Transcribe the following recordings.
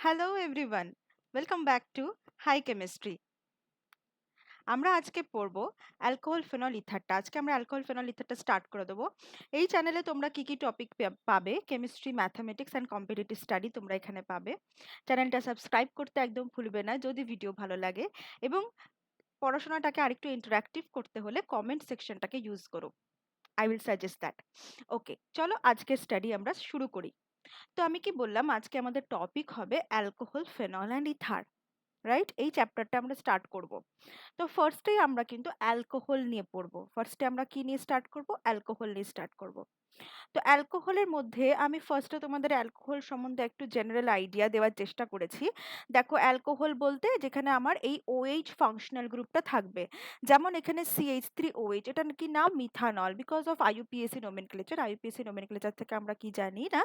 Hello everyone, welcome back to high chemistry. আমরা আজকে পড়ব অ্যালকোহল ফেনল ইথারটা। আজকে আমরা অ্যালকোহল ফেনল ইথারটা স্টার্ট করে দেবো। এই চ্যানেলে তোমরা কি কি টপিক পাবে, chemistry, mathematics and competitive study তোমরা এখানে পাবে। চ্যানেলটা সাবস্ক্রাইব করতে একদম ভুলবে না যদি ভিডিও ভালো লাগে, এবং পড়াশোনাটাকে আরেকটু ইন্টারাক্টিভ করতে হলে কমেন্ট সেকশনটাকে ইউজ করো। I will suggest that. Okay, চলো আজকের স্টাডি আমরা শুরু করি। তো আমি কি বললাম, আজকে আমাদের টপিক হবে alcohol phenol and ether, right? এই চ্যাপ্টারটা আমরা স্টার্ট করব। তো ফার্স্টেই আমরা কিন্তু অ্যালকোহল নিয়ে পড়বো। ফার্স্টে আমরা কি নিয়ে স্টার্ট করব? অ্যালকোহল নিয়ে স্টার্ট করব। তো অ্যালকোহলের মধ্যে আমি ফার্স্টে তোমাদের অ্যালকোহল সম্বন্ধে একটু জেনারেল আইডিয়া দেওয়ার চেষ্টা করেছি। দেখো, অ্যালকোহল বলতে যেখানে আমার এই OH ফাংশনাল গ্রুপটা থাকবে, যেমন এখানে CH3OH, এটা কি নাম? Methanol, because of IUPAC nomenclature. IUPAC nomenclature থেকে আমরা কি জানি না,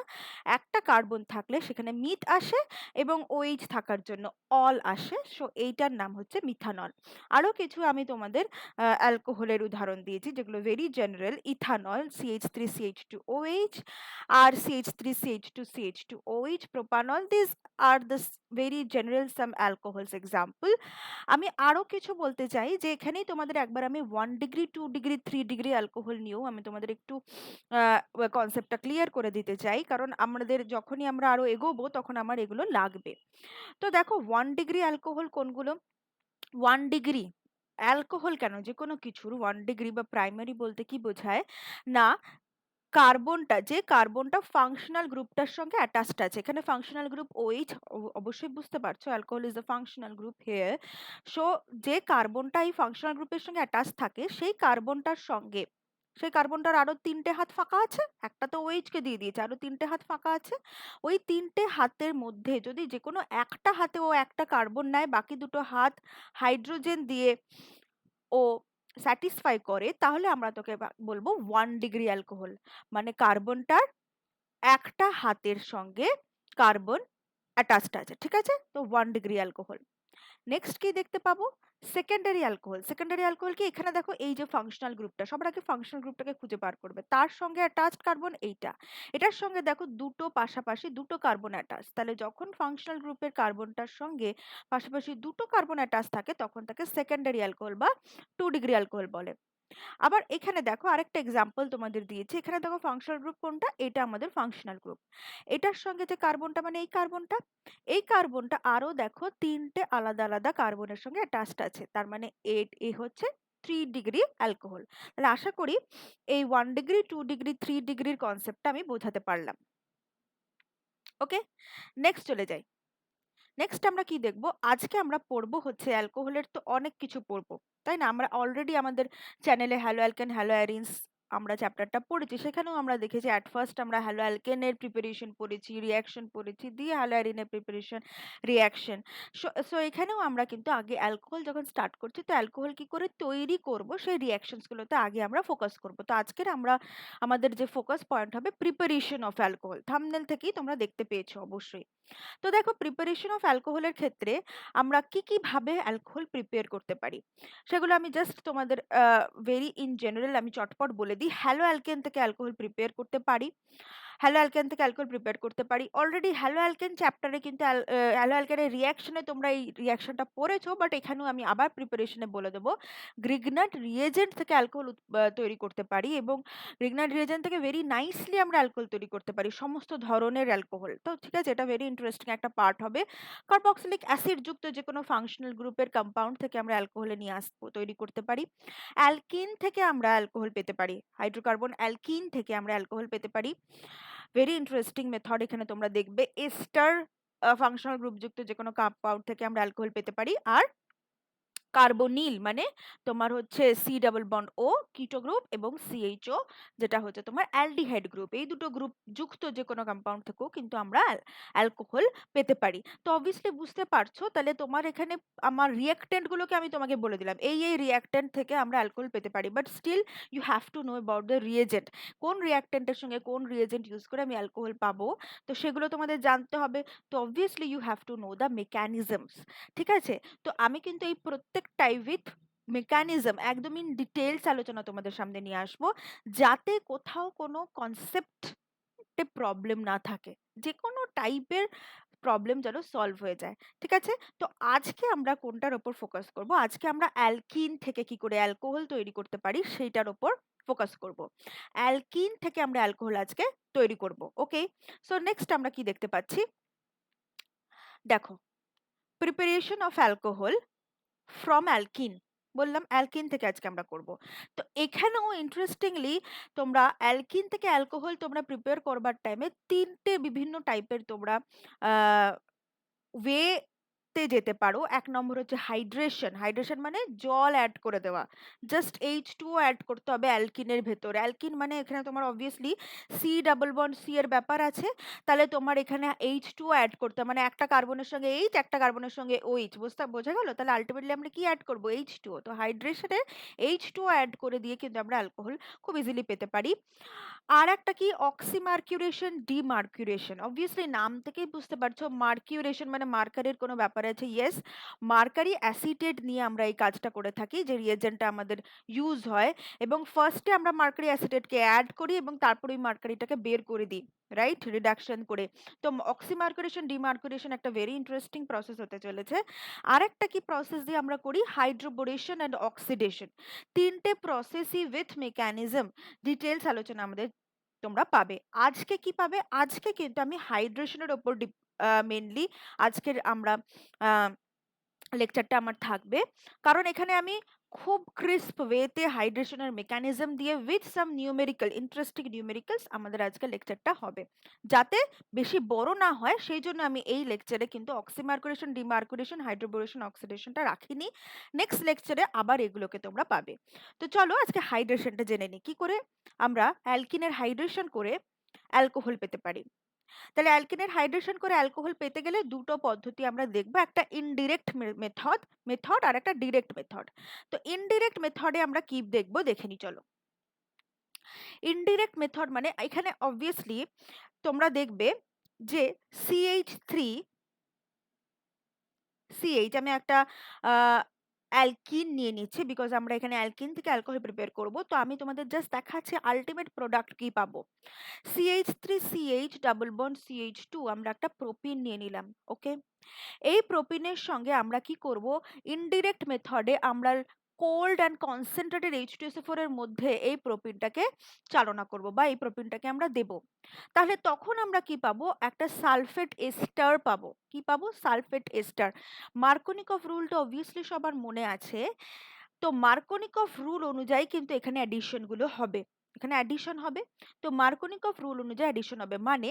একটা কার্বন থাকলে সেখানে মিথ আসে এবং OH থাকার জন্য অল আসে, সো এইটার নাম হচ্ছে মিথানল। আরও কিছু আমি তোমাদের অ্যালকোহলের উদাহরণ দিয়েছি যেগুলো ভেরি জেনারেল: ইথানল, CH3CH2OH, আর CH3CH2CH2OH, propanol. This are the very general some alcohols example. আমি আরো কিছু বলতে চাই যে এখানেই তোমাদের একবার আমি 1 ডিগ্রি, 2 ডিগ্রি, 3 ডিগ্রি অ্যালকোহল নিয়েও আমি তোমাদের একটু কনসেপ্টটা ক্লিয়ার করে দিতে চাই, কারণ আমাদের যখনই আমরা আরো এগোবো তখন আমার এগুলো লাগবে। তো দেখো, 1 ডিগ্রি অ্যালকোহল কোনগুলো? 1 ডিগ্রি অ্যালকোহল কেন, যে কোনো কিছুর 1 ডিগ্রি বা প্রাইমারি বলতে কি বোঝায় না, কার্বনটা, যে কার্বনটা ফাংশনাল গ্রুপটার সঙ্গে অ্যাটাচড আছে। এখানে ফাংশনাল গ্রুপ OH, অবশ্যই বুঝতে পারছো alcohol is the functional group here. So যে কার্বনটা এই ফাংশনাল গ্রুপের সঙ্গে অ্যাটাচ থাকে, সেই কার্বনটার সঙ্গে, সেই কার্বনটার আরো 3টে হাত ফাঁকা আছে। একটা তো OH কে দিয়ে দিয়েছে, আরো 3টে হাত ফাঁকা আছে। ওই 3টে হাতের মধ্যে যদি যে কোনো একটা হাতে ও একটা কার্বন নেয়, বাকি 2টো হাত হাইড্রোজেন দিয়ে ও স্যাটিসফাই করে, তাহলে আমরা তোকে বলবো 1 ডিগ্রি অ্যালকোহল। মানে কার্বনটার একটা হাতের সঙ্গে কার্বন অ্যাটাচড আছে, ঠিক আছে? তো 1 ডিগ্রি অ্যালকোহল। নেক্সট কি দেখতে পাবো? Secondary alcohol. সেকেন্ডারি অ্যালকোহল কি? এখানে দেখো, এই যে ফাংশনাল গ্রুপটা, সবার আগে ফাংশনাল গ্রুপটাকে খুঁজে বার করবে, তার সঙ্গে অ্যাটাচড কার্বন এইটা, এটার সঙ্গে দেখো দুটো পাশাপাশি দুটো কার্বন অ্যাটাচ, তাহলে যখন ফাংশনাল গ্রুপের কার্বনটার সঙ্গে পাশাপাশি দুটো কার্বন অ্যাটাচ থাকে তখন তাকে সেকেন্ডারি অ্যালকোহল বা 2 ডিগ্রি অ্যালকোহল বলে। আবার এখানে দেখো আরেকটা এক্সাম্পল তোমাদের দিয়েছি। এখানে দেখো ফাংশনাল গ্রুপ কোনটা? এটা আমাদের ফাংশনাল গ্রুপ। এটার সঙ্গে যে কার্বনটা, মানে এই কার্বনটা আরো দেখো 3টে আলাদা আলাদা কার্বনের সঙ্গে অ্যাটাচড আছে, তার মানে এ হচ্ছে 3 ডিগ্রি অ্যালকোহল। তাহলে আশা করি এই 1 ডিগ্রি, 2 ডিগ্রি, 3 ডিগ্রির কনসেপ্টটা আমি বোঝাতে পারলাম। ওকে, নেক্সট চলে যাই। নেক্সট আমরা কি দেখব? আজকে আমরা পড়বো হচ্ছে অ্যালকোহলের তো অনেক কিছু পড়বো, তাই না? আমরা অলরেডি আমাদের চ্যানেলে হ্যালো অ্যালকেন, হ্যালো অ্যারিনস আমরা চ্যাপ্টারটা পড়েছি। সেখানেও আমরা দেখেছি অ্যাট ফার্স্ট আমরা হ্যালো অ্যালকেনের প্রিপারেশন পড়েছি, রিয়াকশন পড়েছি, দিয়ে হ্যালো অ্যারিনের প্রিপারেশন, রিয়াকশন। সো এখানেও আমরা কিন্তু আগে অ্যালকোহল যখন স্টার্ট করছি, তো অ্যালকোহল কি করে তৈরি করব সেই রিয়াকশনসগুলোতে আগে আমরা ফোকাস করব। তো আজকের আমরা আমাদের যে ফোকাস পয়েন্ট হবে প্রিপারেশন অফ অ্যালকোহল। থাম্বনেল থেকেই তোমরা দেখতে পেয়েছো অবশ্যই। তো দেখো, প্রিপারেশন অফ অ্যালকোহলের ক্ষেত্রে আমরা কি কি ভাবে অ্যালকোহল প্রিপেয়ার করতে পারি সেগুলো আমি জাস্ট তোমাদের ভেরি ইন জেনারেল আমি চটপট বলে দিই। হ্যালো অ্যালকেন থেকে অ্যালকোহল প্রিপেয়ার করতে পারি, হ্যালো অ্যালকেন থেকে অ্যালকোহল প্রিপেয়ার করতে পারি। অলরেডি হ্যালো অ্যালকেন চ্যাপ্টারে কিন্তু হ্যালো অ্যালকেনের রিয়াকশনে তোমরা এই রিয়াকশনটা পড়েছো, বাট এখানেও আমি আবার প্রিপারেশনে বলে দেবো। গ্রিগনাট রিয়েজেন্ট থেকে অ্যালকোহল তৈরি করতে পারি, এবং গ্রিগনাট রিয়েজেন্ট থেকে ভেরি নাইসলি আমরা অ্যালকোহল তৈরি করতে পারি, সমস্ত ধরনের অ্যালকোহল। তো ঠিক আছে, এটা ভেরি ইন্টারেস্টিং একটা পার্ট হবে। কার্বক্সিলিক অ্যাসিড যুক্ত যে কোনো ফাংশনাল গ্রুপের কম্পাউন্ড থেকে আমরা অ্যালকোহলে নিয়ে আসবো, তৈরি করতে পারি। অ্যালকিন থেকে আমরা অ্যালকোহল পেতে পারি, হাইড্রোকার্বন অ্যালকিন থেকে আমরা অ্যালকোহল পেতে পারি। ভেরি ইন্টারেস্টিং মেথড এখানে তোমরা দেখবে। এস্টার ফাংশনাল গ্রুপ যুক্ত যে কোনো কম্পাউন্ড থেকে আমরা অ্যালকোহল পেতে পারি। আর কার্বনিল মানে তোমার হচ্ছে C+O কিটো গ্রুপ, এবং CHO যেটা হচ্ছে তোমার অ্যালডিহাইড গ্রুপ, এই দুটো গ্রুপ যুক্ত যে কোনো কম্পাউন্ড থেকেও কিন্তু আমরা অ্যালকোহল পেতে পারি। তো অবভিয়াসলি বুঝতে পারছো, তাহলে তোমার এখানে আমার রিয়াক্টেন্ট গুলোকে আমি তোমাকে বলে দিলাম, এই রিয়াক্টেন্ট থেকে আমরা অ্যালকোহল পেতে পারি, but still you have to know about the reagent, কোন রিয়াক্টেন্টের সঙ্গে কোন রিয়েজেন্ট ইউজ করে আমি অ্যালকোহল পাবো, তো সেগুলো তোমাদের জানতে হবে। তো obviously you have to know the mechanisms, ঠিক আছে? তো আমি কিন্তু এই প্রত্যেকটাই উইথ মেকানিজম একদম ইন ডিটেলস আলোচনা তোমাদের সামনে নিয়ে আসবো, যাতে কোথাও কোনো কনসেপ্ট প্রবলেম না থাকে। যে কোনো টাইপের প্রবলেম যেন সলভ হয়ে যায়। ঠিক আছে? তো আজকে আমরা কোনটার ওপর ফোকাস করব? আজকে আমরা অ্যালকিন থেকে কি করে অ্যালকোহল তৈরি করতে পারি সেইটার ওপর ফোকাস করব। অ্যালকিন থেকে আমরা অ্যালকোহল আজকে তৈরি করব। ওকে? সো নেক্সট আমরা কি দেখতে পাচ্ছি? দেখো, preparation of alcohol from alkyne, বললাম অ্যালকিন থেকে আজকে আমরা করব। তো এখানেও ইন্টারেস্টিংলি তোমরা অ্যালকিন থেকে অ্যালকোহল তোমরা প্রিপেয়ার করবার টাইমে তিনটে বিভিন্ন টাইপের তোমরা ওয়ে তে যেতে পারো। এক নম্বর হচ্ছে হাইড্রেশন। হাইড্রেশন মানে জল অ্যাড করে দেওয়া, জাস্ট H2O অ্যাড করতে হবে অ্যালকিনের ভেতরে। অ্যালকিন মানে এখানে তোমার obviously C double bond C এর ব্যাপার আছে, তাহলে তোমার এখানে H2O অ্যাড করতে হবে, মানে একটা কার্বনের সঙ্গে এইচ, একটা কার্বনের সঙ্গে OH, বোঝা গেল? তাহলে আলটিমেটলি আমরা কি অ্যাড করবো? H2O। তো হাইড্রেশনে H2O অ্যাড করে দিয়ে কিন্তু আমরা অ্যালকোহল খুব ইজিলি পেতে পারি। আর একটা কি অক্সিমার্কিউরেশন ডিমার্কিউরেশন, অবভিয়াসলি নাম থেকেই বুঝতে পারছো মার্কিউরেশন মানে মার্কারের কোনো ব্যাপার আছে। ইয়েস, মার্কারি অ্যাসিটেট নিয়ে আমরা এই কাজটা করে থাকি, যে রিয়েজেন্টটা আমাদের ইউজ হয়, এবং ফার্স্টে আমরা মার্কারি অ্যাসিটেটকে অ্যাড করি এবং তারপরে ওই মার্কারিটাকে বের করে দিই, রাইট, রিডাকশন করে। তো অক্সিমার্কিউরেশন ডিমার্কিউরেশন একটা ভেরি ইন্টারেস্টিং প্রসেস হতে চলেছে। আরেকটা কি প্রসেস দিয়ে আমরা করি? হাইড্রোবোরেশন অ্যান্ড অক্সিডেশন। তিনটে প্রসেসই উইথ মেকানিজম ডিটেলস আলোচনা আমাদের তোমরা পাবে। আজকে কি পাবে? আজকে কিন্তু আমি হাইড্রেশনের ওপর মেনলি আজকের আমরা লেকচারটা আমার থাকবে, কারণ এখানে আমি খুব ক্রিস্প ওয়েতে হাইড্রেশনের মেকানিজম দিয়ে with some numerical, interesting numericals আমাদের আজকে লেকচারটা হবে। যাতে বেশি বড় না হয় সেই জন্য আমি এই লেকচারে কিন্তু অক্সিমার্কুরেশন ডিমার্কুরেশন হাইড্রোবোরেশন অক্সিডেশনটা রাখিনি। নেক্সট লেকচারে আবার এগুলোকে তোমরা পাবে। তো চলো আজকে হাইড্রেশনটা জেনে নিই, কি করে আমরা অ্যালকিনের হাইড্রেশন করে অ্যালকোহল পেতে পারি। তাহলে অ্যালকিনের হাইড্রেশন করে অ্যালকোহল পেতে গেলে দুটো পদ্ধতি আমরা দেখব, একটা ইনডিরেক্ট মেথড আর একটা ডিরেক্ট মেথড। তো ইনডিরেক্ট মেথডে আমরা কি দেখব দেখে নি চলো। ইনডিরেক্ট মেথড মানে এখানে অবভিয়াসলি তোমরা দেখবে যে CH3 CH, আমি একটা অ্যালকিন নিয়ে নিচ্ছি বিকজ আমরা এখানে অ্যালকিন থেকে অ্যালকোহল প্রিপেয়ার করব। তো আমি তোমাদের জাস্ট দেখাচ্ছি আলটিমেট প্রোডাক্ট কি পাবো। CH3CH ডাবল বন্ড CH2, আমরা একটা প্রোপিন নিয়ে নিলাম। ওকে, এই প্রোপিনের সঙ্গে আমরা কি করব? ইনডিরেক্ট মেথডে আমরা কোল্ড অ্যান্ড কনসেন্ট্রেটেড H2SO4 এর মধ্যে এই প্রোপিনটাকে চালনা করব বা এই প্রোপিনটাকে আমরা দেব। তাহলে তখন আমরা কি পাবো? একটা সালফেট এস্টার পাবো। কি পাবো? Sulphate ester. মার্কোনিকভ রুলটা অবভিয়াসলি সবার মনে আছে। তো মার্কোনিকভ রুল অনুযায়ী কিন্তু এখানে অ্যাডিশন গুলো হবে, এখানে অ্যাডিশন হবে। তো মার্কোনিকভ রুল অনুযায়ী অ্যাডিশন হবে মানে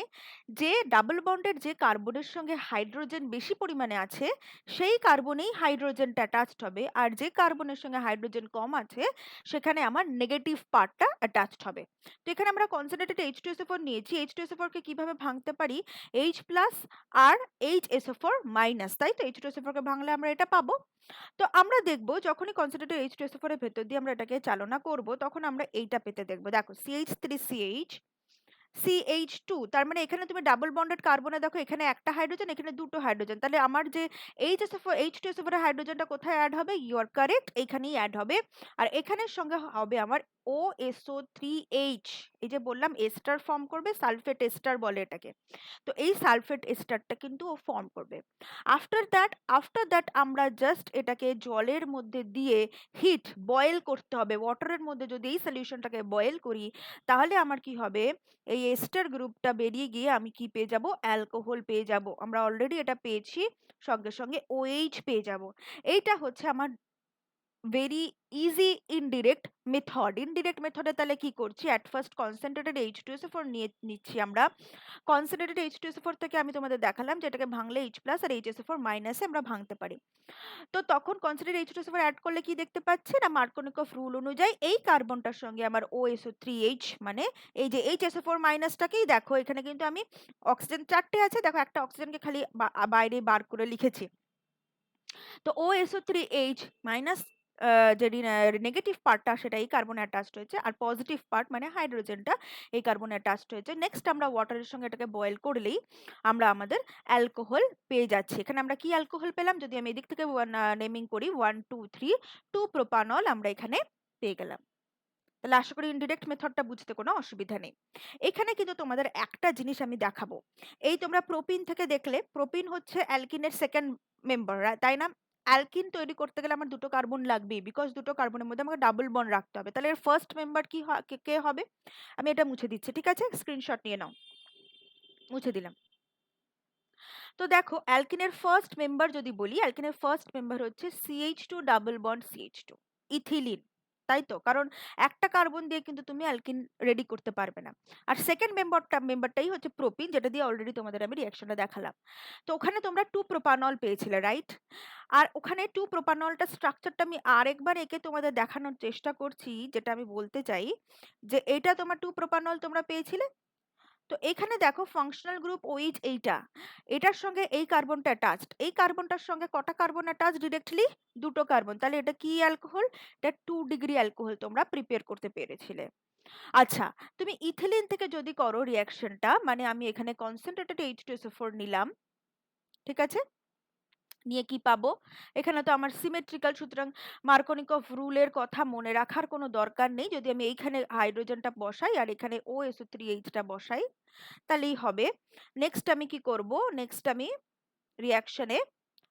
যে ডাবল বন্ডের যে কার্বনের সঙ্গে হাইড্রোজেন বেশি পরিমাণে আছে সেই কার্বনেই হাইড্রোজেনটা অ্যাটাচড হবে, আর যে কার্বনের সঙ্গে হাইড্রোজেন কম আছে সেখানে আমার নেগেটিভ পার্টটা অ্যাটাচড হবে। তো এখানে আমরা কনসেন্ট্রেটেড H2SO4 নিয়েছি। H2SO4 কে কিভাবে ভাঙতে পারি? H প্লাস আর HSO4 মাইনাস, তাই তো H2SO4 কে ভাঙলে আমরা এটা পাবো। তো আমরা দেখব যখনই কনসেন্ট্রেটেড H2SO4 এর ভেতর দিয়ে আমরা এটাকে চালনা করব তখন আমরা এইটা পেতে দেখব। দেখো CH3CH CH2, তার মানে এখানে তুমি ডাবল বন্ডেড কার্বনে দেখো এখানে একটা হাইড্রোজেন এখানে দুটো হাইড্রোজেন, তাহলে আমার যে H2SO4 এর হাইড্রোজেনটা কোথায় অ্যাড হবে? ইউ আর কারেক্ট, এইখানেই অ্যাড হবে। আর এখানের সঙ্গে হবে আমার OSO3H, এই যে বললাম এস্টার ফর্ম করবে, সালফেট এস্টার বলে এটাকে। তো এই সালফেট এস্টারটা কিন্তু ও ফর্ম করবে। আফটার দ্যাট আমরা জাস্ট এটাকে জলের মধ্যে দিয়ে হিট বয়েল করতে হবে। ওয়াটারের মধ্যে যদি এই সলিউশনটাকে বয়েল করি তাহলে আমার কি হবে? এই এস্টার গ্রুপটা বেরিয়ে গিয়ে আমি কি পেয়ে যাব? অ্যালকোহল পেয়ে যাব। আমরা অলরেডি এটা পেয়েছি, সঙ্গে সঙ্গে OH পেয়ে যাব। এইটা হচ্ছে আমার very easy indirect method. Indirect মেথডে তাহলে কি করছি? অ্যাট ফার্স্ট কনসেন্ট্রেটেড H2SO4 নিয়ে নিচ্ছি আমরা। কনসেন্ট্রেটেড H2SO4 থেকে আমি তোমাদের দেখালাম যে এটাকে ভাঙলে H প্লাস আর HSO4 মাইনাসে আমরা ভাঙতে পারি। তো তখন কনসেন্ট্রেটেড H2SO4 অ্যাড করলে কি দেখতে পাচ্ছি না? মার্কোনিকভ রুল অনুযায়ী এই কার্বনটার সঙ্গে আমার OSO3H মানে এই যে HSO4 মাইনাসটাকেই দেখো এখানে কিন্তু আমি অক্সিজেন চারটে আছে, দেখো একটা অক্সিজেনকে খালি বাইরে বার করে লিখেছি। তো OSO3H মাইনাস যে নেগেটিভ পার্টটা সেটা এই কার্বনে অ্যাটাচড হয়েছে, আর পজিটিভ পার্ট মানে হাইড্রোজেনটা এই কার্বনে অ্যাটাচড হয়েছে। নেক্সট আমরা ওয়াটারের সঙ্গে এটাকে বয়েল করলেই আমরা আমাদের অ্যালকোহল পেয়ে যাচ্ছি। এখানে আমরা কি অ্যালকোহল পেলাম? যদি আমি এদিক থেকে নেমিং করি 1 2 3 2 প্রোপানল আমরা এখানে পেয়ে গেলাম। তাহলে আশা করি ইনডিরেক্ট মেথডটা বুঝতে কোনো অসুবিধা নেই। এখানে কিন্তু তোমাদের একটা জিনিস আমি দেখাবো। এই তোমরা প্রোপিন থেকে দেখলে, প্রোপিন হচ্ছে অ্যালকিনের সেকেন্ড মেম্বার, তাই না? অ্যালকিন তৈরি করতে গেলে আমার দুটো কার্বন লাগবেই, বিকজ দুটো কার্বনের মধ্যে আমাকে ডাবল বন্ড রাখতে হবে। তাহলে এর ফার্স্ট মেম্বার কি কে হবে? আমি এটা মুছে দিচ্ছি, ঠিক আছে? স্ক্রিনশট নিয়ে নাও, মুছে দিলাম। তো দেখো অ্যালকিনের ফার্স্ট মেম্বার যদি বলি, অ্যালকিনের ফার্স্ট মেম্বার হচ্ছে CH2 double bond CH2, ethylene, তাই তো? কারণ একটা কার্বন দিয়ে কিন্তু তুমি অ্যালকিন রেডি করতে পারবে না। আর সেকেন্ড মেম্বারটাই হচ্ছে প্রোপিন, যেটা দিয়ে অলরেডি তোমাদের আমি রিঅ্যাকশনটা দেখালাম। তো ওখানে তোমরা 2 প্রোপানল পেয়েছিলে, রাইট? আর ওখানে 2 প্রোপানলটা স্ট্রাকচারটা আমি আরেকবার এঁকে তোমাদের দেখানোর চেষ্টা করছি, যেটা আমি বলতে চাই যে এটা তোমার 2 প্রোপানল তোমরা পেয়েছিলে। তো এখানে দেখো ফাংশনাল গ্রুপ OH এইটা, এটার সঙ্গে এই কার্বনটা অ্যাটাচড, এই কার্বনটার সঙ্গে কটা কার্বন অ্যাটাচড ডিরেক্টলি? দুটো কার্বন। তাহলে এটা কি অ্যালকোহল? এটা 2 ডিগ্রি অ্যালকোহল তোমরা প্রিপেয়ার করতে পেরেছিলে। আচ্ছা, তুমি ইথিলিন থেকে যদি করো রিঅ্যাকশনটা, মানে আমি এখানে কনসেন্ট্রেটেড H2SO4 নিলাম, ঠিক আছে? নিয়ে কি পাবো? এখানে তো আমার সিমেট্রিক্যাল, সুতরাং মার্কোনিকভ রুলের কথা মনে রাখার কোনো দরকার নেই। যদি আমি এইখানে হাইড্রোজেনটা বসাই আর এখানে OSO3H টা বসাই, তাহলেই হবে। নেক্সট আমি কি করব? নেক্সট আমি রিঅ্যাকশনে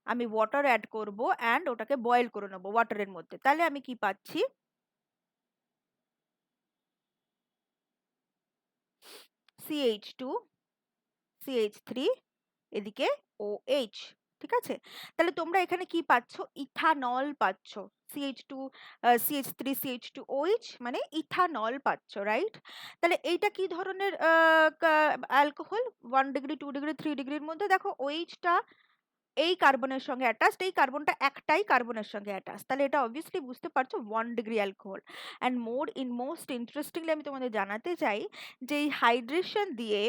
আমি ওয়াটার অ্যাড করব অ্যান্ড ওটাকে বয়েল করে নেব ওয়াটারের মধ্যে। তাহলে আমি কি পাচ্ছি? CH2, CH3, এদিকে OH, ঠিক আছে? তাহলে তোমরা এখানে কি পাচ্ছ? ইথানল পাচ্ছ। CH2, CH3, CH2OH মানে ইথানল পাচ্ছ, রাইট? তাহলে এইটা কি ধরনের অ্যালকোহল? 1 ডিগ্রি, 2 ডিগ্রি, 3 ডিগ্রির মধ্যে। দেখো OH টা এই কার্বনের সঙ্গে অ্যাটাচড, এই কার্বনটা একটাই কার্বনের সঙ্গে অ্যাটাচড, তাহলে এটা অবভিয়াসলি বুঝতে পারছো 1 degree alcohol. And most interestingly আমি তোমাদের জানাতে চাই যে এই হাইড্রেশন দিয়ে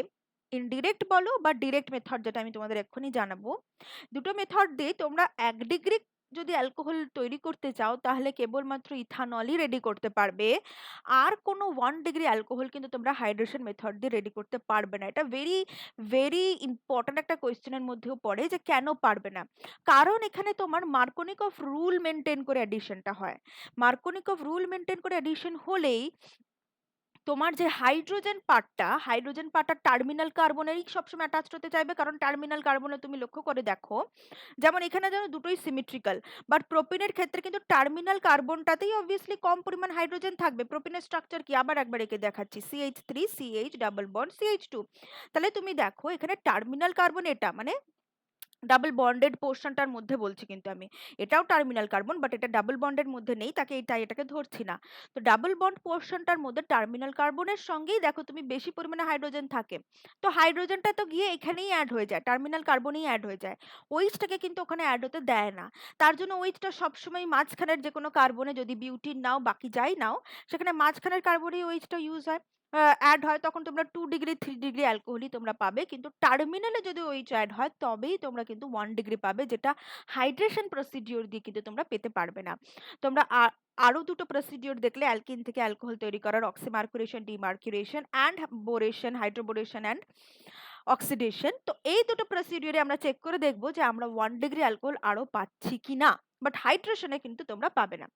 ইনডিরেক্ট বলো বা ডিরেক্ট মেথড, যেটা আমি তোমাদের এক্ষুনি জানাবো, দুটো মেথড দিয়ে তোমরা 1 ডিগ্রি যদি অ্যালকোহল তৈরি করতে চাও তাহলে কেবলমাত্র ইথানলই রেডি করতে পারবে। আর কোনো 1 ডিগ্রি অ্যালকোহল কিন্তু তোমরা হাইড্রেশন মেথড দিয়ে রেডি করতে পারবে না। এটা ভেরি ভেরি ইম্পর্ট্যান্ট একটা কোয়েশ্চেনের মধ্যেও পড়ে যে কেন পারবে না। কারণ এখানে তোমার মার্কোনিকভ রুল মেনটেন করে অ্যাডিশনটা হয়। মার্কোনিকভ রুল মেনটেন করে অ্যাডিশন হলেই তোমার যে হাইড্রোজেন পার্টটা টার্মিনাল কার্বনেরই সবসময় অ্যাটাচড হতে চাইবে, কারণ টার্মিনাল কার্বনে তুমি লক্ষ্য করে দেখো, যেমন এখানে যেন দুটোই সিমেট্রিক্যাল, বাট প্রোপিনের ক্ষেত্রে কিন্তু টার্মিনাল কার্বনটাতেই অবভিয়াসলি কম পরিমাণ হাইড্রোজেন থাকবে। প্রোপিনের স্ট্রাকচার কি আবার একবার একে দেখাচ্ছি, CH3 CH double bond CH2। তাহলে তুমি দেখো এখানে টার্মিনাল কার্বন, এটা মানে ডাবল বন্ডেড পোর্শনটার মধ্যে বলছি কিন্তু আমি, এটাও টার্মিনাল কার্বন বাট এটা ডাবল বন্ডের মধ্যে নেই, তাই এটাকে ধরছি না। তো ডাবল বন্ড পোর্শনটার মধ্যে টার্মিনাল কার্বনের সঙ্গেই দেখো তুমি বেশি পরিমাণে হাইড্রোজেন থাকে। তো হাইড্রোজেনটা তো গিয়ে এখানেই অ্যাড হয়ে যায়, টার্মিনাল কার্বনেই অ্যাড হয়ে যায়। ওইচটাকে কিন্তু ওখানে অ্যাড হতে দেয় না। তার জন্য ওইচটা সবসময় মাঝখানের যে কোনো কার্বনে, যদি বিউটিন নাও বাকি যাই নাও, সেখানে মাঝখানের কার্বনেই ওইচটা ইউজ হয়, অ্যাড হয়, তখন তোমরা 2 ডিগ্রি 3 ডিগ্রি অ্যালকোহলই তোমরা পাবে। কিন্তু টার্মিনালে যদি OH অ্যাড হয় তবেই তোমরা কিন্তু 1 ডিগ্রি পাবে, যেটা হাইড্রেশন প্রসিডিওর দিয়ে কিন্তু তোমরা পেতে পারবে না। তোমরা আরো দুটো প্রসিডিওর দেখলে অ্যালকিন থেকে অ্যালকোহল তৈরি করার, অক্সিমার্কুরেশন, ডিমার্কুরেশন অ্যান্ড বোরেশন, হাইড্রোবোরেশন অ্যান্ড অক্সিডেশন। তো এই দুটো প্রসিডিওরে আমরা চেক করে দেখবো যে আমরা 1 ডিগ্রি অ্যালকোহল আরো পাচ্ছি কিনা, বাট হাইড্রেশনে কিন্তু তোমরা পাবে না।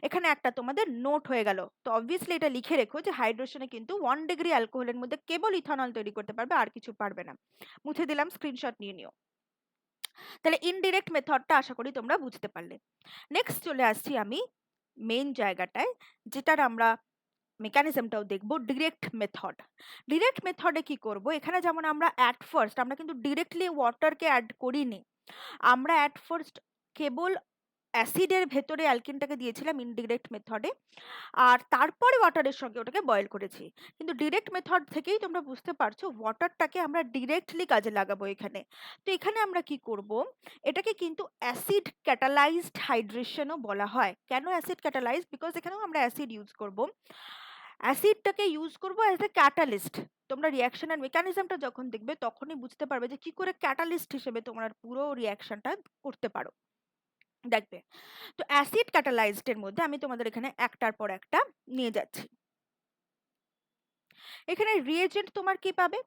এখানে একটা তোমাদের নোট হয়ে গেল। তো অবভিয়াসলি এটা লিখে রেখো যে হাইড্রেশনে কিন্তু 1 ডিগ্রি অ্যালকোহলের মধ্যে কেবল ইথানল তৈরি করতে পারবে, আর কিছু পারবে না। মুছে দিলাম, স্ক্রিনশট নিয়ে নিও। তাহলে ইনডিরেক্ট মেথডটা আশা করি তোমরা বুঝতে পারলে। নেক্সট চলে আসছি আমি মেইন জায়গাটায়, যেটার আমরা মেকানিজমটাও দেখবো, ডিরেক্ট মেথড। ডিরেক্ট মেথডে কি করব? এখানে যেমন আমরা অ্যাট ফার্স্ট আমরা কিন্তু ডিরেক্টলি ওয়াটারকে অ্যাড করিনি, আমরা অ্যাট ফার্স্ট কেবল অ্যাসিডের ভেতরে অ্যালকিনটাকে দিয়েছিলাম ইনডিরেক্ট মেথডে, আর তারপরে ওয়াটারের সঙ্গে ওটাকে বয়েল করেছি। কিন্তু ডিরেক্ট মেথড থেকেই তোমরা বুঝতে পারছো ওয়াটারটাকে আমরা ডিরেক্টলি কাজে লাগাবো এখানে। তো এখানে আমরা কি করব? এটাকে কিন্তু অ্যাসিড ক্যাটালাইজড হাইড্রেশনও বলা হয়। কেন অ্যাসিড ক্যাটালাইজড? বিকজ এখানেও আমরা অ্যাসিড ইউজ করব, অ্যাসিডটাকে ইউজ করব অ্যাজ এ ক্যাটালিস্ট। তোমরা রিঅ্যাকশনের মেকানিজমটা যখন দেখবে তখনই বুঝতে পারবে যে কি করে ক্যাটালিস্ট হিসেবে তোমরা পুরো রিঅ্যাকশনটা করতে পারো, দেখবে। তো অ্যাসিড ক্যাটালাইজড এর মধ্যে আমি তোমাদের এখানে একটার পর একটা নিয়ে যাচ্ছি। এখানে রিএজেন্ট তোমার কি পাবে?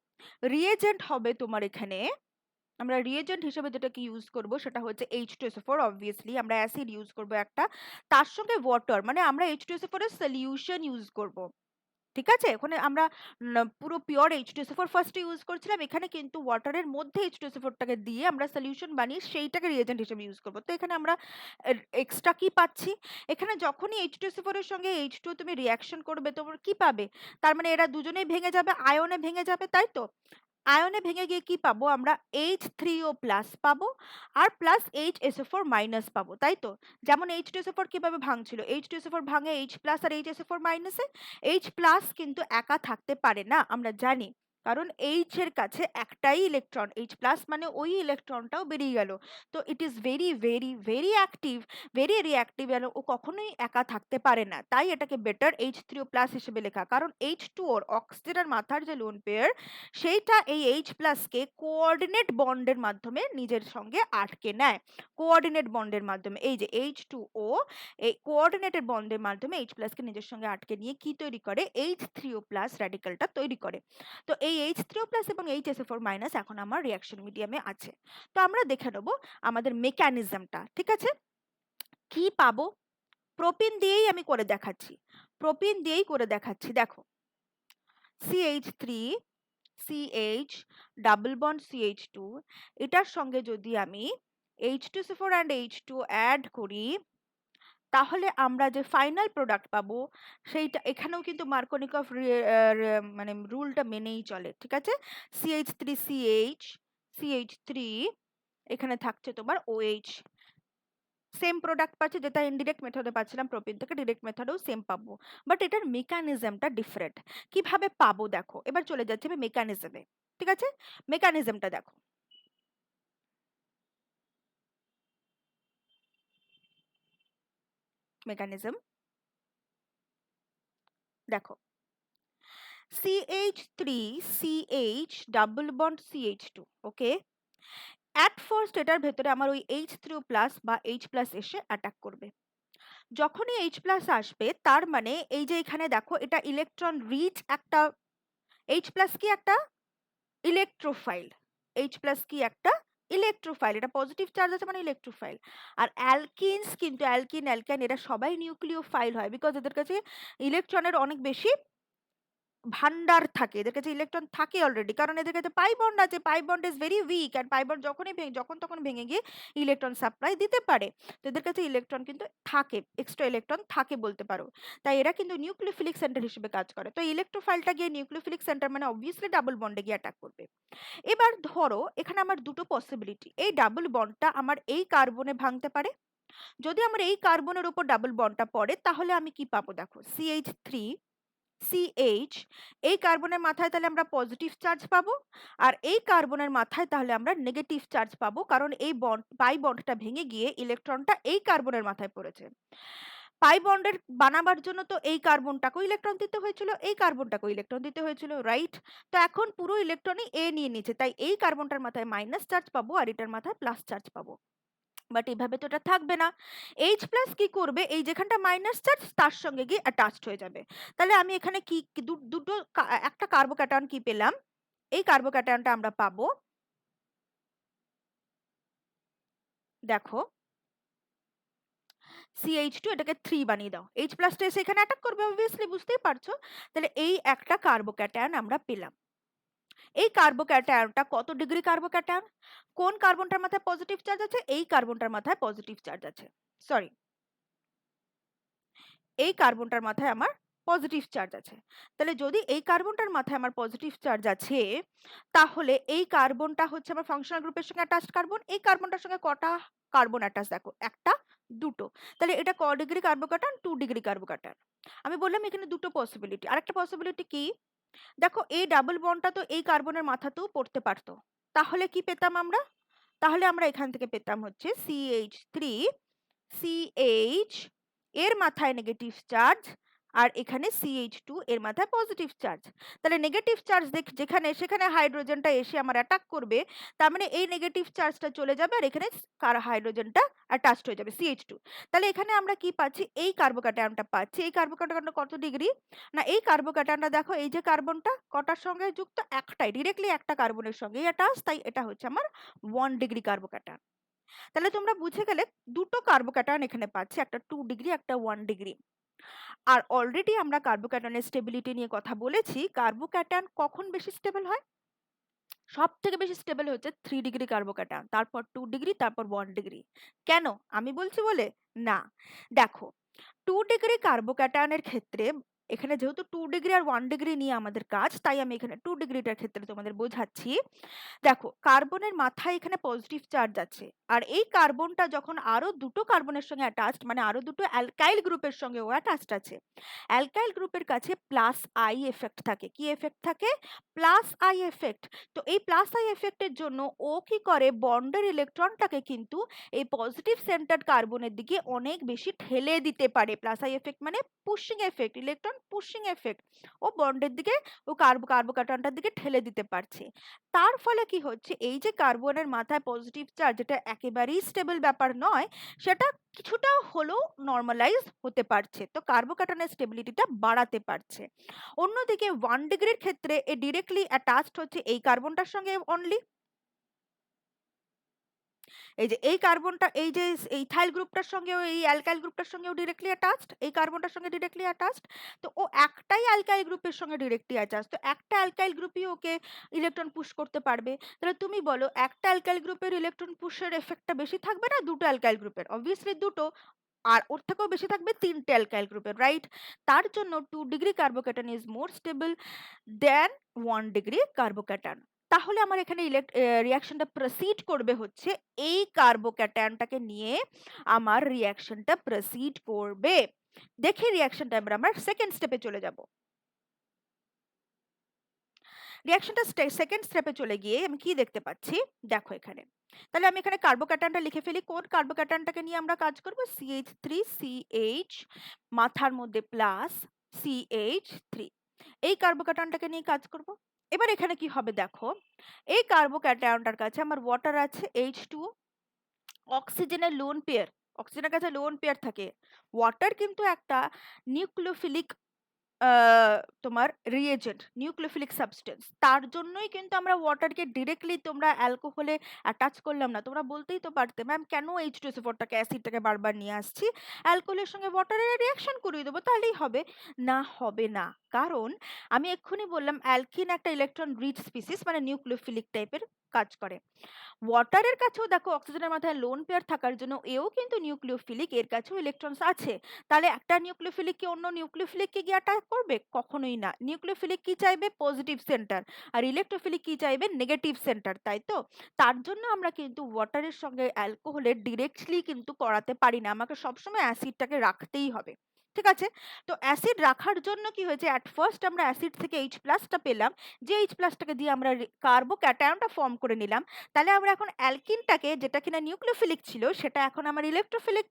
রিএজেন্ট হবে তোমার এখানে আমরা রিয়েজেন্ট হিসেবে যেটাকে ইউজ করব সেটা হচ্ছে H2SO4, অবভিয়াসলি আমরা অ্যাসিড ইউজ করব একটা, তার সঙ্গে ওয়াটার, মানে আমরা H2SO4 এর সলিউশন ইউজ করব। ঠিক আছে, ওখানে আমরা পুরো পিওর H2SO4 ফার্স্ট ইউজ করছিলাম, এখানে কিন্তু ওয়াটারের মধ্যে H2SO4 টাকে দিয়ে আমরা সলিউশন বানিয়ে সেইটাকে রিয়েজেন্ট হিসেবে ইউজ করব। তো এখানে আমরা এক্সট্রা কি পাচ্ছি, এখানে যখনই H2SO4 এর সঙ্গে H2 তুমি রিয়াকশন করবে তোমার কি পাবে, তার মানে এরা দুজনেই ভেঙে যাবে, আয়নে ভেঙে যাবে, তাই তো? আয়নে ভেঙে গিয়ে কি পাবো আমরা, H3O প্লাস পাবো আর প্লাস HSO4 মাইনাস পাবো, তাই তো? যেমন H2SO4 কিভাবে ভাঙছিল, H2SO4 ভাঙে H প্লাস আর HSO4 মাইনাসে। H প্লাস কিন্তু একা থাকতে পারে না, আমরা জানি, কারণ H এর কাছে একটাই ইলেকট্রন, H প্লাস মানে ওই ইলেকট্রনটাও বেরিয়ে গেল। তো it is very very very active, very reactive, ও কখনোই একা থাকতে পারে না, তাই এটাকে বেটার H3O প্লাস হিসেবে লেখা, কারণ H2 ওর অক্সিজেনের মাথার যে লোন পেয়ার সেইটা এই H প্লাসকে কোঅর্ডিনেট বন্ডের মাধ্যমে নিজের সঙ্গে আটকে নেয়, কোঅর্ডিনেট বন্ডের মাধ্যমে। এই যে H2O এই কোঅর্ডিনেটেড বন্ডের মাধ্যমে H প্লাসকে নিজের সঙ্গে আটকে নিয়ে কি তৈরি করে, H3O প্লাস র্যাডিক্যালটা তৈরি করে। তো এই H3O প্লাস এবং HSO4 মাইনাস এখন আমার রিঅ্যাকশন মিডিয়ামে আছে। তো আমরা দেখে নেব আমাদের মেকানিজমটা, ঠিক আছে? কি পাবো, প্রোপিন দিয়েই আমি করে দেখাচ্ছি, প্রোপিন দিয়েই করে দেখাচ্ছি। দেখো, CH3 CH double bond CH2, এটার সঙ্গে যদি আমি H2SO4 and H2 অ্যাড করি, তাহলে আমরা যে ফাইনাল প্রোডাক্ট পাবো সেইটা, এখানেও কিন্তু মার্কোনিকভ মানে রুলটা মেনেই চলে, ঠিক আছে? CH3CH CH3, এখানে থাকছে তোমার OH, সেম প্রোডাক্ট পাচ্ছি যেটা ইনডিরেক্ট মেথডে পাচ্ছিলাম প্রোপিন থেকে, ডিরেক্ট মেথডেও সেম পাবো, বাট এটার মেকানিজমটা ডিফারেন্ট। কিভাবে পাবো দেখো, এবার চলে যাচ্ছে আমি মেকানিজমে, ঠিক আছে? মেকানিজমটা দেখো, মেকানিজম দেখো, CH3CH double bond CH2, okay, at first এটার ভেতরে আমার ওই H3 প্লাস বা H প্লাস এসে অ্যাটাক করবে। যখনই H প্লাস আসবে তার মানে এই যে এখানে দেখো এটা ইলেকট্রন রিচ একটা, H প্লাস কি একটা ইলেকট্রোফাইল, H প্লাস কি একটা ইলেকট্রোফাইল, এটা পজিটিভ চার্জ আছে মানে ইলেকট্রোফাইল। আর অ্যালকিনস কিন্তু অ্যালকিন অ্যালকাইন এরা সবাই নিউক্লিওফাইল হয়, বিকজ এদের কাছে ইলেকট্রনের অনেক বেশি ভান্ডার থাকে, এদের কাছে ইলেকট্রন থাকে অলরেডি, কারণ এদের কাছে পাই বন্ড আছে, pi bond is very weak, and pi bond যখন তখন ভেঙে গিয়ে ইলেকট্রন সাপ্লাই দিতে পারে। তো এদের কাছে ইলেকট্রন কিন্তু থাকে, এক্সট্রা ইলেকট্রন থাকে বলতে পারো, তাই এরা কিন্তু নিউক্লিওফিলিক সেন্টার হিসেবে কাজ করে। তো ইলেকট্রোফাইলটা গিয়ে নিউক্লিওফিলিক সেন্টার মানে অবভিয়াসলি ডাবল বন্ডে গিয়ে অ্যাটাক করবে। এবার ধরো এখানে আমার দুটো পসিবিলিটি, এই ডাবল বন্ডটা আমার এই কার্বনে ভাঙতে পারে, যদি আমার এই কার্বনের উপর ডাবল বন্ডটা পড়ে তাহলে আমি কি পাবো দেখো, CH3 CH, এই কার্বনের মাথায় তাহলে আমরা পজিটিভ চার্জ পাবো, আর এই কার্বনের মাথায় তাহলে আমরা নেগেটিভ চার্জ পাবো, কারণ এই বন্ড পাই বন্ডটা ভেঙে গিয়ে ইলেকট্রনটা এই কার্বনের মাথায় পড়েছে। পাই বন্ডের বানাবার জন্য তো এই কার্বনটাকেও ইলেকট্রন দিতে হয়েছিল, এই কার্বনটাকেও ইলেকট্রন দিতে হয়েছিল, রাইট? তো এখন পুরো ইলেকট্রনই এ নিয়ে নিচ্ছে, তাই এই কার্বনটার মাথায় মাইনাস চার্জ পাবো আর এটার মাথায় প্লাস চার্জ পাবো। বাট এভাবে তো এটা থাকবে না, H প্লাস কি করবে, এই যেখানটা মাইনাস চার্জ তার সঙ্গে গিয়ে অ্যাটাচড হয়ে যাবে। তাহলে আমি এখানে কি দুটো একটা কার্বোক্যাটায়ন কি পেলাম, এই কার্বোক্যাটায়নটা আমরা পাবো, দেখো CH2, এটাকে 3 বানিয়ে দাও, H প্লাসটা এসে এখানে অ্যাটাক করবে অবভিয়াসলি, বুঝতেই পারছো। তাহলে এই একটা কার্বোক্যাটায়ন আমরা পেলাম। এই কার্বোক্যাটায়নটা কত ডিগ্রি কার্বোক্যাটায়ন, কোন কার্বনটার মাথায় পজিটিভ চার্জ আছে, এই কার্বনটার মাথায় পজিটিভ চার্জ আছে, সরি এই কার্বনটার মাথায় আমার পজিটিভ চার্জ আছে। তাহলে যদি এই কার্বনটার মাথায় আমার পজিটিভ চার্জ আছে, তাহলে এই কার্বনটা হচ্ছে আমার ফাংশনাল গ্রুপের সঙ্গে অ্যাটাচড কার্বন, এই কার্বনটার সঙ্গে কটা কার্বন অ্যাটাচ দেখো, একটা দুটো, তাহলে এটা ক ডিগ্রি কার্বোক্যাটায়ন, 2 ডিগ্রি কার্বোক্যাটায়ন। আমি বললাম এখানে দুটো পসিবিলিটি, আরেকটা পসিবিলিটি কি, দেখো এই ডাবল বন্ডটা তো এই কার্বনের মাথাতেও পড়তে পারতো, তাহলে কি পেতাম আমরা, তাহলে আমরা এখান থেকে পেতাম হচ্ছে CH3 CH, এর মাথায় নেগেটিভ চার্জ, আর এখানে CH2 এর মাথায় পজিটিভ চার্জ। তাহলে নেগেটিভ চার্জ যেখানে সেখানে হাইড্রোজেনটা এসে আমার অ্যাটাক করবে, তার মানে এই নেগেটিভ চার্জটা চলে যাবে আর এখানে হাইড্রোজেনটা অ্যাটাচড হয়ে যাবে CH2। তাহলে এখানে আমরা কি পাচ্ছি, এই কার্বোক্যাটায়নটা পাচ্ছি। এই কার্বোক্যাটায়নটা কত ডিগ্রি, না এই কার্বোক্যাটায়নটা দেখো এই যে কার্বনটা কটার সঙ্গে যুক্ত, একটাই, ডিরেক্টলি একটা কার্বনের সঙ্গেই অ্যাটাচ, তাই এটা হচ্ছে আমার 1 ডিগ্রি কার্বোক্যাটায়ন। তাহলে তোমরা বুঝে গেলে দুটো কার্বোক্যাটায়ন এখানে পাচ্ছি, একটা 2 ডিগ্রি, একটা 1 ডিগ্রি। আর অলরেডি আমরা কার্বোক্যাটায়নের স্টেবিলিটি নিয়ে কথা বলেছি। কার্বোক্যাটায়ন কখন বেশি স্টেবল হয়, সব থেকে বেশি স্টেবল হচ্ছে 3 ডিগ্রি কার্বোক্যাটায়ন, তারপর 2 ডিগ্রি, তারপর 1 ডিগ্রি। কেন আমি বলছি বলে না, দেখো 2 ডিগ্রি কার্বোক্যাটায়নের ক্ষেত্রে এখানে যেহেতু 2 ডিগ্রি আর 1 ডিগ্রি নিয়ে আমাদের কাজ, তাই আমি এখানে 2 ডিগ্রিটার ক্ষেত্রে তোমাদের বোঝাচ্ছি। দেখো কার্বনের মাথায় এখানে পজিটিভ চার্জ আছে, আর এই কার্বনটা যখন আরো দুটো কার্বনের সঙ্গে অ্যাটাচড, মানে আরো দুটো অ্যালকাইল গ্রুপের সঙ্গে ও অ্যাটাচড আছে, অ্যালকাইল গ্রুপের কাছে প্লাস আই এফেক্ট থাকে। কি এফেক্ট থাকে, প্লাস আই এফেক্ট। তো এই প্লাস আই এফেক্টের জন্য ও কি করে, বন্ডের ইলেকট্রনটাকে কিন্তু এই পজিটিভ সেন্টার্ড কার্বনের দিকে অনেক বেশি ঠেলে দিতে পারে। প্লাস আই এফেক্ট মানে pushing effect, electron pushing effect, ও বন্ডের দিকে, ও কার্বোক্যাটায়নটার দিকে ঠেলে দিতে পারছে। তার ফলে কি হচ্ছে, এই যে কার্বনের মাথায় পজিটিভ চার্জ, যেটা একেবারেই স্টেবল ব্যাপার নয়, সেটা কিছুটা হলেও নর্মালাইজ হতে পারছে, তো কার্বোক্যাটায়নের স্টেবিলিটিটা বাড়াতে পারছে। অন্যদিকে 1 ডিগ্রির ক্ষেত্রে এ ডিরেক্টলি অ্যাটাচড হচ্ছে এই কার্বনটার সঙ্গে অনলি, এই যে এই কার্বনটা, এই যে এইথাইল গ্রুপটার সঙ্গেও, এই অ্যালকাইল গ্রুপটার সঙ্গেও ডিরেক্টলি অ্যাটাচড, এই কার্বনটার সঙ্গে ডিরেক্টলি অ্যাটাচড। তো ও একটাই অ্যালকাইল গ্রুপের সঙ্গে ডিরেক্টলি অ্যাটাচড, তো একটা অ্যালকাইল গ্রুপই ওকে ইলেকট্রন পুশ করতে পারবে। তাহলে তুমি বলো একটা অ্যালকাইল গ্রুপের ইলেকট্রন পুশের এফেক্টটা বেশি থাকবে না দুটো অ্যালকাইল গ্রুপের? অবভিয়াসলি দুটো। আর ওর থেকেও বেশি থাকবে তিনটে অ্যালকাইল গ্রুপের, রাইট? তার জন্য 2 degree carbocation is more stable then 1 degree carbocation. তাহলে আমার এখানে রিয়াকশনটা প্রসিড করবে হচ্ছে এই কার্বোক্যাটায়নটাকে নিয়ে, আমার রিয়াকশনটা প্রসিড করবে। দেখি রিয়াকশনটা আমরা সেকেন্ড স্টেপে চলে যাব। রিয়াকশনটা সেকেন্ড স্টেপে চলে গিয়ে আমি কি দেখতে পাচ্ছি, দেখো এখানে। তাহলে আমি এখানে কার্বোক্যাটায়নটা লিখে ফেলি। কোন কার্বোক্যাটায়নটাকে নিয়ে আমরা কাজ করব, CH3CH, মাথার মধ্যে প্লাস CH3, এই কার্বোক্যাটায়নটাকে নিয়ে কাজ করব। এবার এখানে কি হবে দেখো, এই কার্বোক্যাটায়নটার কাছে আমার ওয়াটার আছে H2O, অক্সিজেনের লোন পেয়ার, অক্সিজেনের কাছে লোন পেয়ার থাকে। ওয়াটার কিন্তু একটা নিউক্লিওফিলিক তোমার রিয়েজেন্ট, নিউক্লিওফিলিক সাবস্টেন্স, তার জন্যই কিন্তু আমরা ওয়াটারকে ডিরেক্টলি তোমরা অ্যালকোহলে অ্যাটাচ করলাম না। তোমরা বলতেই তো পারতে, ম্যাম কেন H2SO4টাকে অ্যাসিডটাকে বারবার নিয়ে আসছি, অ্যালকোহলের সঙ্গে ওয়াটারের রিয়াকশন করিয়ে দেবো তাহলেই হবে। না, হবে না, কারণ আমি এক্ষুনি বললাম অ্যালকিন একটা ইলেকট্রন রিচ স্পিসিস, মানে নিউক্লিওফিলিক টাইপের কাজ করে। ওয়াটারের কাছেও দেখো অক্সিজেনের মাথায় লোন পেয়ার থাকার জন্য এও কিন্তু নিউক্লিওফিলিক, এর কাছেও ইলেকট্রনস আছে। তাহলে একটা নিউক্লিওফিলিক কি অন্য নিউক্লিওফিলিককে গিয়ে অ্যাটাক করবে? কখনোই না। নিউক্লিওফিলিক কি চাইবে, পজিটিভ সেন্টার, আর ইলেকট্রোফিলিক কি চাইবে, নেগেটিভ সেন্টার, তাই তো? তার জন্য আমরা কিন্তু ওয়াটারের সঙ্গে অ্যালকোহলের ডিরেক্টলি কিন্তু করাতে পারি না, আমাকে সবসময় অ্যাসিডটাকে রাখতেই হবে। ঠিক আছে? তো অ্যাসিড রাখার জন্য কি হয়েছে, অ্যাট ফার্স্ট আমরা অ্যাসিড থেকে H+টা পেলাম, যে H+টাকে দিয়ে আমরা কার্বোক্যাটায়নটা ফর্ম করে নিলাম। তাহলে আমরা এখন অ্যালকিনটাকে, যেটা কিনা নিউক্লিওফিলিক ছিল, সেটা এখন আমার ইলেকট্রোফিলিক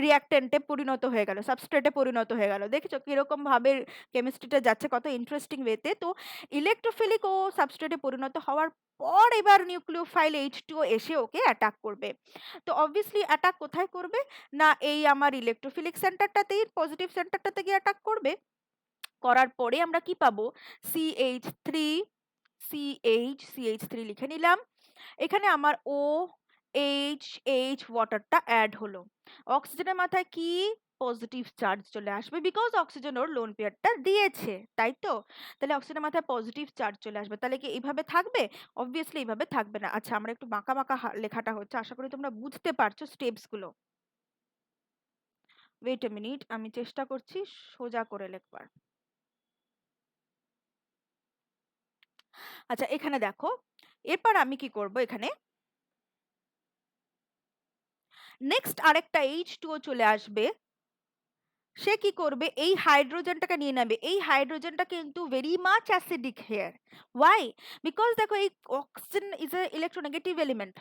রিঅ্যাক্টেন্টে পরিণত হয়ে গেল, সাবস্ট্রেটে পরিণত হয়ে গেল। দেখেছো কিরকম ভাবে কেমিস্ট্রিটা যাচ্ছে, কত ইন্টারেস্টিং ওয়েতে। তো ইলেকট্রোফিলিক ও সাবস্ট্রেটে পরিণত হওয়ার পর এবার নিউক্লিওফাইল H2O এসে ওকে অ্যাটাক করবে। তো অবভিয়াসলি অ্যাটাক কোথায় করবে, না এই আমার ইলেকট্রোফিলিক সেন্টারটাতেই, পজিটিভ সেন্টারটাতে গিয়ে অ্যাটাক করবে। করার পরে আমরা কি পাবো, CH3, CH লিখে নিলাম। এখানে আমার OH ওয়াটারটা অ্যাড হলো। অক্সিজেনের মাথায় কি, পজিটিভ চার্জ চলে আসবে, বিকজ অক্সিজেন ওর লোন পেয়ারটা দিয়েছে, তাই তো? তাহলে অক্সিজেনের মাথায় পজিটিভ চার্জ চলে আসবে। তাহলে কি এইভাবে থাকবে? অবভিয়াসলি এইভাবে থাকবে না। আচ্ছা, আমরা একটু বাঁকা বাঁকা লেখাটা হচ্ছে, আশা করি তোমরা বুঝতে পারছো স্টেপস গুলো। ওয়েট এ মিনিট, আমি চেষ্টা করছি সোজা করে লিখবার। আচ্ছা, এখানে দেখো, এরপর আমি কি করব, এখানে নেক্সট আরেকটা H2O চলে আসবে, সে কি করবে, এই হাইড্রোজেনটাকে নিয়ে নেবে। এই হাইড্রোজেনটা কিন্তু very much acidic here. Why? Because দেখো এই oxygen is a electronegative element.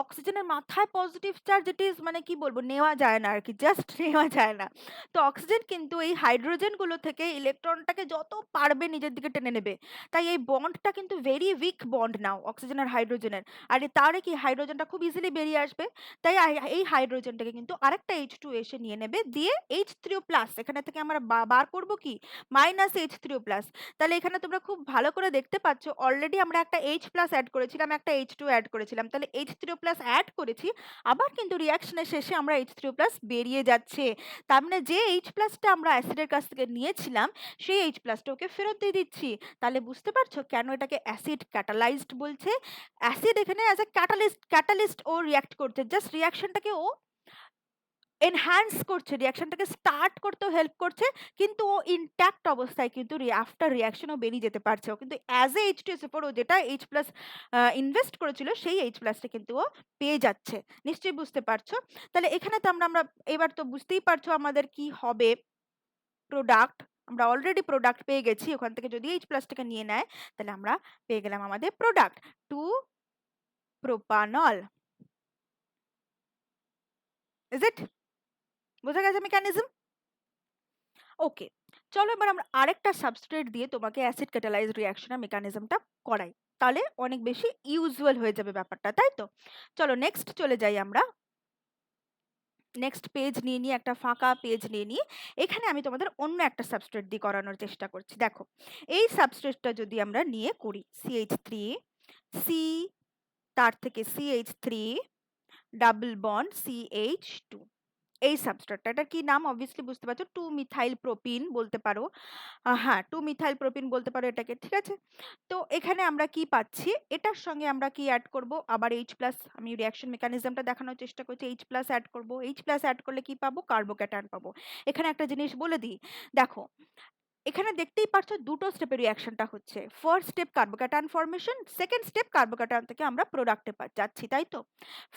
অক্সিজেনের মাথায় পজিটিভ চার্জ, ইট ইজ মানে কি বলবো, নেওয়া যায় না আর কি, জাস্ট নেওয়া যায় না। তো অক্সিজেন কিন্তু এই হাইড্রোজেনগুলো থেকে ইলেকট্রনটাকে যত পারবে নিজের দিকে টেনে নেবে। তাই এই বন্ডটা কিন্তু ভেরি উইক বন্ড নাও অক্সিজেন আর হাইড্রোজেনের। আর তারে কি হাইড্রোজেনটা খুব ইজিলি বেরিয়ে আসবে। তাই এই হাইড্রোজেনটাকে কিন্তু আরেকটা H2 এসে নিয়ে নেবে, দিয়ে H3+, এখানে থেকে আমরা বার করব কি -H3+। তাহলে এখানে তোমরা খুব ভালো করে দেখতে পাচ্ছ অলরেডি আমরা একটা H+ অ্যাড করেছিলাম, একটা H2 অ্যাড করেছিলাম, তাহলে H3+ অ্যাড করেছি, আবার কিন্তু রিয়াকশনের শেষে আমরা H3+ বেরিয়ে যাচ্ছে। তার মানে যে H+টা আমরা অ্যাসিডের কাছ থেকে নিয়েছিলাম সেই H+টা ওকে ফেরত দিয়ে দিচ্ছি। তাহলে বুঝতে পারছো কেন এটাকে অ্যাসিড ক্যাটালাইজড বলছে। অ্যাসিড এখানে অ্যাজ এ ক্যাটালিস্ট ও রিয়াক্ট করছে, জাস্ট রিয়াকশনটাকে ও এনহ্যান্স করছে, রিয়াকশনটাকে স্টার্ট করতেও হেল্প করছে, কিন্তু ও ইনট্যাক্ট অবস্থায় কিন্তু আফটার রিয়াকশন ও বেরিয়ে যেতে পারছে। ও কিন্তু অ্যাজ এ H2SO4 ও যেটা H+ ইনভেস্ট করেছিল সেই H+টা কিন্তু ও পেয়ে যাচ্ছে। নিশ্চয়ই বুঝতে পারছো। তাহলে এখানে তো আমরা এবার তো বুঝতেই পারছো আমাদের কি হবে, প্রোডাক্ট। আমরা অলরেডি প্রোডাক্ট পেয়ে গেছি, ওখান থেকে যদি H+টাকে নিয়ে নেয় তাহলে আমরা পেয়ে গেলাম আমাদের প্রোডাক্ট 2-প্রোপানল। Is it? বোঝা গেছে মেকানিজম? ওকে, চলো এবার আমরা আরেকটা সাবস্ট্রেট দিয়ে তোমাকে অ্যাসিড ক্যাটালাইজড রিঅ্যাকশনের মেকানিজমটা করাই, তাহলে অনেক বেশি ইউজুয়াল হয়ে যাবে ব্যাপারটা, তাই তো? চলো নেক্সট চলে যাই আমরা। নেক্সট পেজ নিয়ে নিয়ে, একটা ফাঁকা পেজ নিয়ে নিয়ে এখানে আমি তোমাদের অন্য একটা সাবস্ট্রেট দিয়ে করানোর চেষ্টা করছি। দেখো এই সাবস্ট্রেটটা যদি আমরা নিয়ে করি CH3, সি, তার থেকে CH3, ডাবল বন্ড CH2, এই সাবস্ট্রেটটা, এটার কি নাম অবভিয়াসলি বুঝতে পারছো, 2-মিথাইল প্রোপিন বলতে পারো। হ্যাঁ, 2-মিথাইল প্রোপিন বলতে পারো এটাকে, ঠিক আছে? তো এখানে আমরা কি পাচ্ছি, এটার সঙ্গে আমরা কি অ্যাড করব, আবার H+, আমি রিঅ্যাকশন মেকানিজমটা দেখানোর চেষ্টা করছি। H+ অ্যাড করব, H+ অ্যাড করলে কি পাবো, কার্বোক্যাটায়ন পাবো। এখানে একটা জিনিস বলে দিই, দেখো এখানে দেখতেই পাচ্ছ দুটো স্টেপে রিঅ্যাকশনটা হচ্ছে। First step carbocation formation, second step carbocation থেকে আমরা প্রোডাক্টে যাচ্ছি, তাই তো?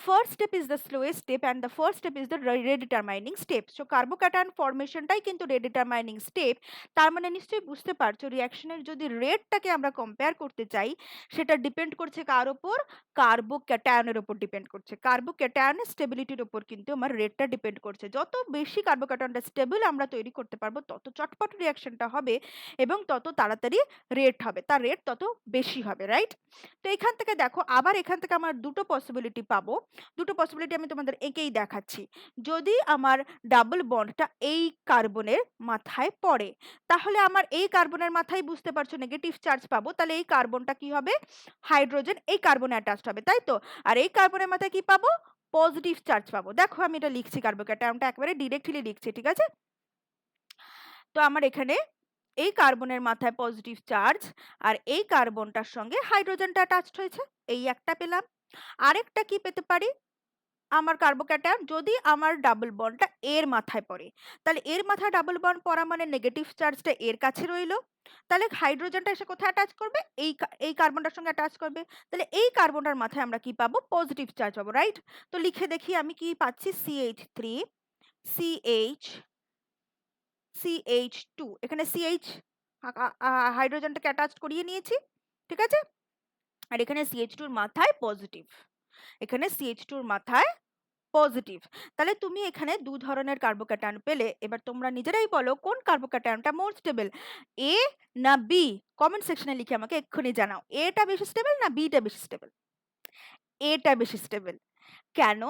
First step is the slowest step and the first step is the rate determining step. So carbocation ফর্মেশনটাই কিন্তু রেডিটারমাইনিং স্টেপ। তার মানে নিশ্চয়ই বুঝতে পারছো রিঅ্যাকশনের যদি রেটটাকে আমরা কম্পেয়ার করতে চাই, সেটা ডিপেন্ড করছে কার ওপর, কার্বোক্যাটায়নের উপর ডিপেন্ড করছে। কার্বোক্যাটায়নের স্টেবিলিটির উপর কিন্তু আমার রেটটা ডিপেন্ড করছে। যত বেশি কার্বোক্যাটায়নটা স্টেবল আমরা তৈরি করতে পারবো, তত চটপট রিঅ্যাকশনটা হবে এবং তত তাড়াতাড়ি রেট হবে, তার রেট তত বেশি হবে, রাইট? তো এখান থেকে দেখো, আবার এখান থেকে আমার দুটো পসিবিলিটি পাবো। দুটো পসিবিলিটি আমি তোমাদের এঁকেই দেখাচ্ছি। যদি আমার ডাবল বন্ডটা এই কার্বনের মাথায় পড়ে, তাহলে আমার এই কার্বনের মাথায় বুঝতে পারছো নেগেটিভ চার্জ পাবো, তাহলে এই কার্বনটা কি হবে, হাইড্রোজেন এই কার্বনে অ্যাটাচড হবে, তাই তো? আর এই কার্বনের মাথায় কি পাবো, পজিটিভ চার্জ পাবো। দেখো আমি এটা লিখছি, কার্বোক্যাটায়নটা একেবারে ডিরেক্টলি লিখছি, ঠিক আছে? তো আমার এখানে এই কার্বনের মাথায় পজিটিভ চার্জ, আর এই কার্বনটার সঙ্গে হাইড্রোজেনটা অ্যাটাচড হয়েছে, এই একটা পেলাম। আরেকটা কি পেতে পারি, আমার কার্বোক্যাটায়ন যদি আমার ডাবল বন্ডটা এর মাথায় পড়ে, তাহলে এর মাথায় ডাবল বন্ড পড়া মানে নেগেটিভ চার্জটা এর কাছে রইলো, তাহলে হাইড্রোজেনটা এসে কোথায় অ্যাটাচ করবে, এই কার্বনটার সঙ্গে অ্যাটাচ করবে, তাহলে এই কার্বনটার মাথায় আমরা কি পাবো, পজিটিভ চার্জ পাবো, রাইট? তো লিখে দেখি আমি কি পাচ্ছি, CH3, CH, CH2, এখানে CH হাইড্রোজেনটাকে অ্যাটাচ করিয়ে নিয়েছি, ঠিক আছে? আর এখানে CH2 এর মাথায় পজিটিভ, এখানে CH2 এর মাথায় পজিটিভ। তাহলে তুমি এখানে দু ধরনের কার্বোক্যাটায়ন পেলে। এবার তোমরা নিজেরাই বলো কোন কার্বোক্যাটায়নটা মোর স্টেবল, এ না বি? কমেন্ট সেকশনে লিখে আমাকে এক্ষুনি জানাও, এটা বেশি স্টেবল না বিটা বেশি স্টেবল? এটা বেশি স্টেবল। কেন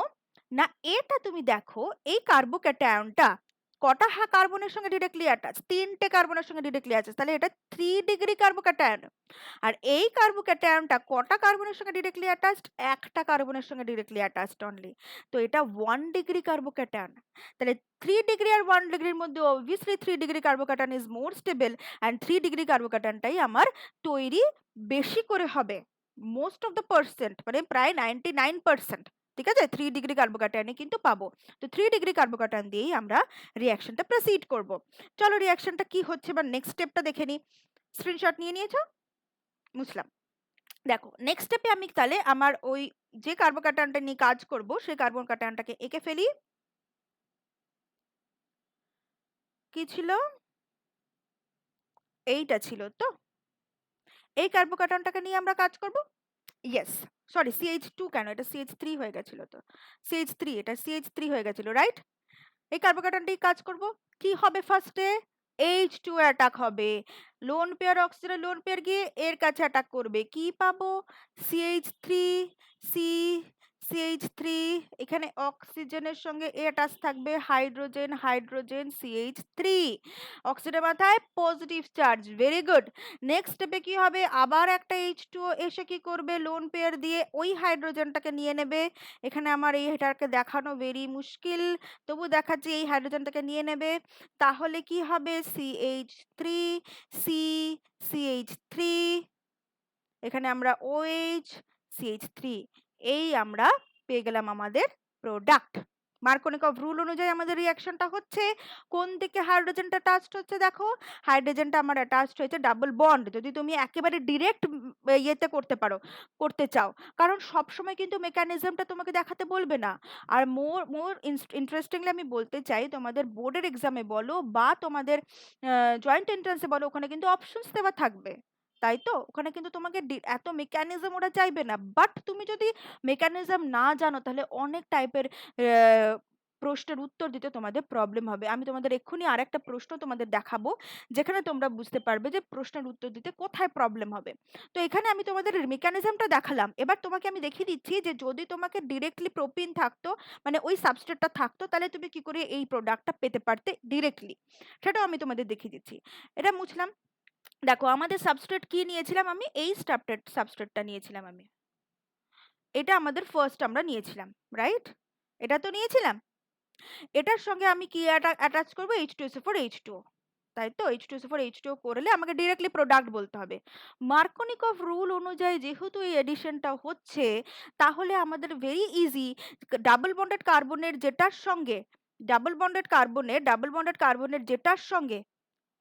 না, এটা তুমি দেখো এই কার্বোক্যাটায়নটা কটা কার্বনের সঙ্গে ডিরেক্টলি অ্যাটাচ, তিনটে কার্বনের সঙ্গে ডিরেক্টলি অ্যাটাচ, তাহলে এটা 3 ডিগ্রি কার্বোক্যাটায়ন। আর এই কার্বোক্যাটায়নটা কটা কার্বনের সঙ্গে ডিরেক্টলি অ্যাটাচড, একটা কার্বনের সঙ্গে ডিরেক্টলি অ্যাটাচড অনলি, তো এটা 1 ডিগ্রি কার্বোক্যাটায়ন। তাহলে 3 ডিগ্রি আর 1 ডিগ্রির মধ্যে obviously 3 degree carbocation is more stable, and 3 degree কার্বোক্যাটায়নটাই আমার তৈরি বেশি করে হবে, মোস্ট অফ দ্য পার্সেন্ট, মানে প্রায় 99%, ঠিক আছে? 3 ডিগ্রি কার্বোক্যাটায়নে কিন্তু পাবো। তো 3 ডিগ্রি কার্বোক্যাটায়ন দিয়েই আমরা রিঅ্যাকশনটা প্রসিড করব। চলো রিঅ্যাকশনটা কি হচ্ছে বা নেক্সট স্টেপটা দেখে নিই। স্ক্রিনশট নিয়ে নিয়েছো? বুঝলাম। দেখো নেক্সট স্টেপে আমি তাহলে আমার ওই যে কার্বোক্যাটায়নটা নিয়ে কাজ করব সেই কার্বোক্যাটায়নটাকে এঁকে ফেলি। কি ছিল? এইটা ছিল তো। এই কার্বোক্যাটনটাকে নিয়ে আমরা কাজ করব। ইয়েস, সরি CH2 কেন, এটা CH3 হয়ে গেছিল তো। CH3, এটা CH3 হয়ে গেছিল, রাইট? এই কার্বোক্যাটনটাই কাজ করব। কি হবে ফার্স্টে? H2 অ্যাটাক হবে। লোন পেয়ার অক্সিজেনের লোন পেয়ার গিয়ে এর কাছে অ্যাটাক করবে। কি পাবো? CH3, C, CH3, এখানে অক্সিজেনের সঙ্গে এ অ্যাটাচ থাকবে, হাইড্রোজেন, হাইড্রোজেন, CH3। অক্সিজেনের মাথায় positive charge, very good. Next স্টেপে কি হবে? আবার একটা H2O এসে কি করবে? লোন পেয়ার দিয়ে ওই হাইড্রোজেনটাকে নিয়ে নেবে। এখানে আমার এইটাকে দেখানো ভেরি মুশকিল, তবু দেখাচ্ছি, এই হাইড্রোজেনটাকে নিয়ে নেবে। তাহলে কি হবে? CH3, C, CH3, এখানে আমরা OH, CH3, এই আমরা পেয়ে গেলাম আমাদের প্রোডাক্ট। মার্কোনিকভ রুল অনুযায়ী আমাদের রিঅ্যাকশনটা হচ্ছে, কোন দিকে হাইড্রোজেনটা টাচড হচ্ছে? দেখো, হাইড্রোজেনটা আমার অ্যাটাচড হয়েছে ডাবল বন্ড। যদি তুমি একেবারে ডিরেক্ট ইয়েতে করতে পারো, করতে চাও, কারণ সবসময় কিন্তু মেকানিজমটা তোমাকে দেখাতে বলবে না। আর মোর মোর ইন্টারেস্টিংলি আমি বলতে চাই, তোমাদের বোর্ডের এক্সামে বলো বা তোমাদের জয়েন্ট এন্ট্রান্সে বলো, ওখানে কিন্তু অপশনস দেওয়া থাকবে, তাই তো? ওখানে কিন্তু তোমাকে এত মেকানিজম ওরা চাইবে না। বাট তুমি যদি মেকানিজম না জানো, তাহলে অনেক টাইপের প্রশ্নের উত্তর দিতে তোমাদের প্রবলেম হবে। আমি তোমাদের এক্ষুনি আরেকটা প্রশ্ন তোমাদের দেখাবো, যেখানে তোমরা বুঝতে পারবে যে প্রশ্নের উত্তর দিতে কোথায় প্রবলেম হবে। তো এখানে আমি তোমাদের মেকানিজমটা দেখালাম। এবার তোমাকে আমি দেখিয়ে দিচ্ছি যে যদি তোমাকে ডিরেক্টলি প্রোপিন থাকতো, মানে ওই সাবস্ট্রেটটা থাকতো, তাহলে তুমি কি করে এই প্রোডাক্টটা পেতে পারতে ডিরেক্টলি, সেটাও আমি তোমাদের দেখিয়ে দিচ্ছি। এটা মুছলাম। দেখো, আমাদের সাবস্ট্রেট কি নিয়েছিলাম? আমি এই সাবস্ট্রেটটা নিয়েছিলাম আমি। এটা আমাদের ফার্স্ট আমরা নিয়েছিলাম, রাইট? এটা তো নিয়েছিলাম। এটার সঙ্গে আমি কি অ্যাটাচ করবো? H2SO4H2O, তাই তো? H2SO4H2O করলে আমাকে ডিরেক্টলি প্রোডাক্ট বলতে হবে। মার্কোনিকভ রুল অনুযায়ী যেহেতু এই এডিশনটা হচ্ছে, তাহলে আমাদের ভেরি ইজি, ডাবল বন্ডেড কার্বনের যেটার সঙ্গে, ডাবল বন্ডেড কার্বনের যেটার সঙ্গে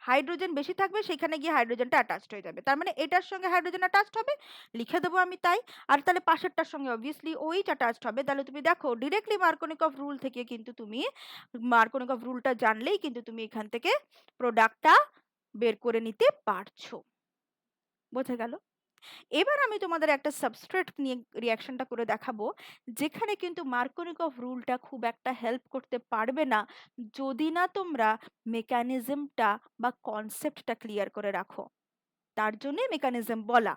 হাইড্রোজেন বেশি থাকবে, সেখানে গিয়ে হাইড্রোজেনটা অ্যাটাচড হয়ে যাবে। তার মানে এটার সঙ্গে হাইড্রোজেন অ্যাটাচড হবে, লিখে দেবো আমি তাই। আর তাহলে পাশেরটার সঙ্গে অবভিয়াসলি OH অ্যাটাচড হবে। তাহলে তুমি দেখো, ডিরেক্টলি মার্কোনিকভ রুল থেকে কিন্তু তুমি, মার্কোনিকভ রুলটা জানলেই কিন্তু তুমি এখান থেকে প্রোডাক্টটা বের করে নিতে পারছো। বোঝা গেল? এবার আমি তোমাদের একটা সাবস্ট্রেট নিয়ে রিয়াকশনটা করে দেখাবো, যেখানে কিন্তু মার্কোনিকভ রুলটা খুব একটা হেল্প করতে পারবে না, যদি না তোমরা মেকানিজমটা বা কনসেপ্টটা ক্লিয়ার করে রাখো। তার জন্যই মেকানিজম বলা,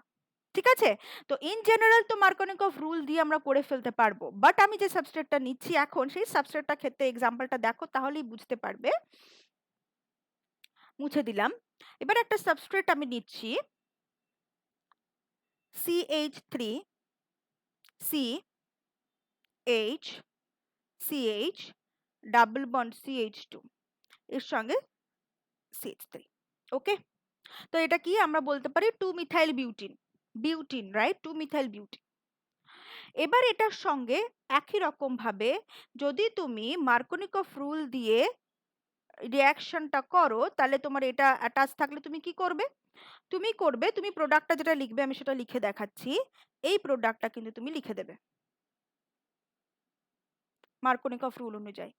ঠিক আছে? তো ইন জেনারেল তো মার্কোনিকভ রুল দিয়ে আমরা করে ফেলতে পারবো, বাট আমি যে সাবস্ট্রেটটা নিচ্ছি এখন, সেই সাবস্ট্রেটটা ক্ষেত্রে এক্সাম্পলটা দেখো, তাহলেই বুঝতে পারবে। মুছে দিলাম। এবার একটা সাবস্ট্রেট আমি নিচ্ছি, CH3, CH, CH, double bond CH2, এর সঙ্গে CH3। ওকে, তো এটা কি আমরা বলতে পারি? 2 methyl butene, butene, right? 2 methyl butene. এবার এটার সঙ্গে একই রকম ভাবে যদি তুমি মার্কোনিকভ রুল দিয়ে রিঅ্যাকশনটা করো, তাহলে তোমার এটা অ্যাটাচ থাকলে তুমি কি করবে? তুমি প্রোডাক্টটা যেটা লিখবে, আমি সেটা লিখে দেখাচ্ছি। এই প্রোডাক্টটা কিন্তু তুমি লিখে দেবে মার্কোনিকভ রুল অনুযায়ী।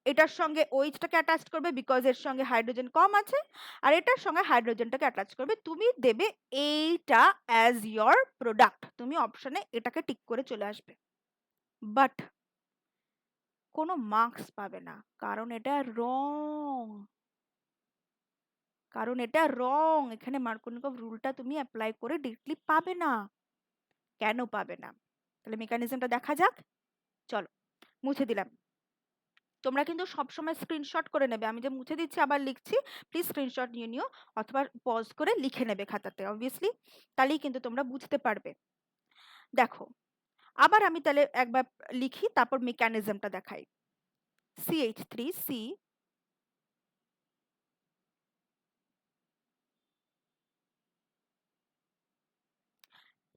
এটার সঙ্গে OH-টাকে অ্যাটাচ করবে, বিকজ এর সঙ্গে হাইড্রোজেন কম আছে, আর এটার সঙ্গে হাইড্রোজেনটাকে অ্যাটাচ করবে। তুমি দেবে এইটা অ্যাজ ইয়োর প্রোডাক্ট, তুমি অপশনে এটাকে টিক করে চলে আসবে। বাট কোনো মার্কস পাবে না, কারণ এটা রং, এখানে মার্কোনিকভ রুলটা তুমি অ্যাপ্লাই করে ডিরেক্টলি পাবে না। কেন পাবে না? তাহলে মেকানিজমটা দেখা যাক। চলো, মুছে দিলাম। তোমরা কিন্তু সবসময় স্ক্রিনশট করে নেবে, আমি যে মুছে দিচ্ছি আবার লিখছি, প্লিজ স্ক্রিনশট নিয়ে নিও, অথবা পজ করে লিখে নেবে খাতাতে, অবভিয়াসলি, তাহলেই কিন্তু তোমরা বুঝতে পারবে। দেখো, আবার আমি তাহলে একবার লিখি, তারপর মেকানিজমটা দেখাই। CH3C,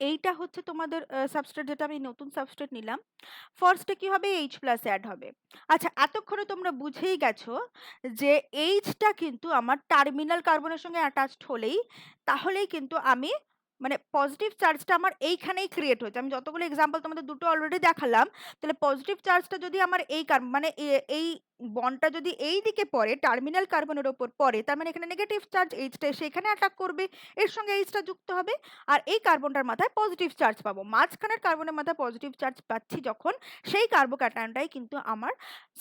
এইটা হচ্ছে তোমাদের সাবস্ট্রেট, যেটা আমি নতুন সাবস্ট্রেট নিলাম। ফার্স্টে কি হবে? H প্লাস অ্যাড হবে। আচ্ছা, এতক্ষণে তোমরা বুঝেই গেছো যে এইচটা কিন্তু আমার টার্মিনাল কার্বনের সঙ্গে অ্যাটাচড হলেই, তাহলেই কিন্তু আমি, মানে পজিটিভ চার্জটা আমার এইখানেই ক্রিয়েট হয়েছে। আমি যতগুলো এক্সাম্পল তোমাদের দুটো অলরেডি দেখালাম, তাহলে পজিটিভ চার্জটা যদি আমার এই মানে এই বন্ডটা যদি এই দিকে পড়ে, টার্মিনাল কার্বনের ওপর পড়ে, তার মানে এখানে নেগেটিভ চার্জ এইচটা এসে এখানে অ্যাটাক করবে, এর সঙ্গে এইচটা যুক্ত হবে, আর এই কার্বনটার মাথায় পজিটিভ চার্জ পাবো। মাঝখানের কার্বনের মাথায় পজিটিভ চার্জ পাচ্ছি যখন, সেই কার্বোক্যাটায়নটাই কিন্তু আমার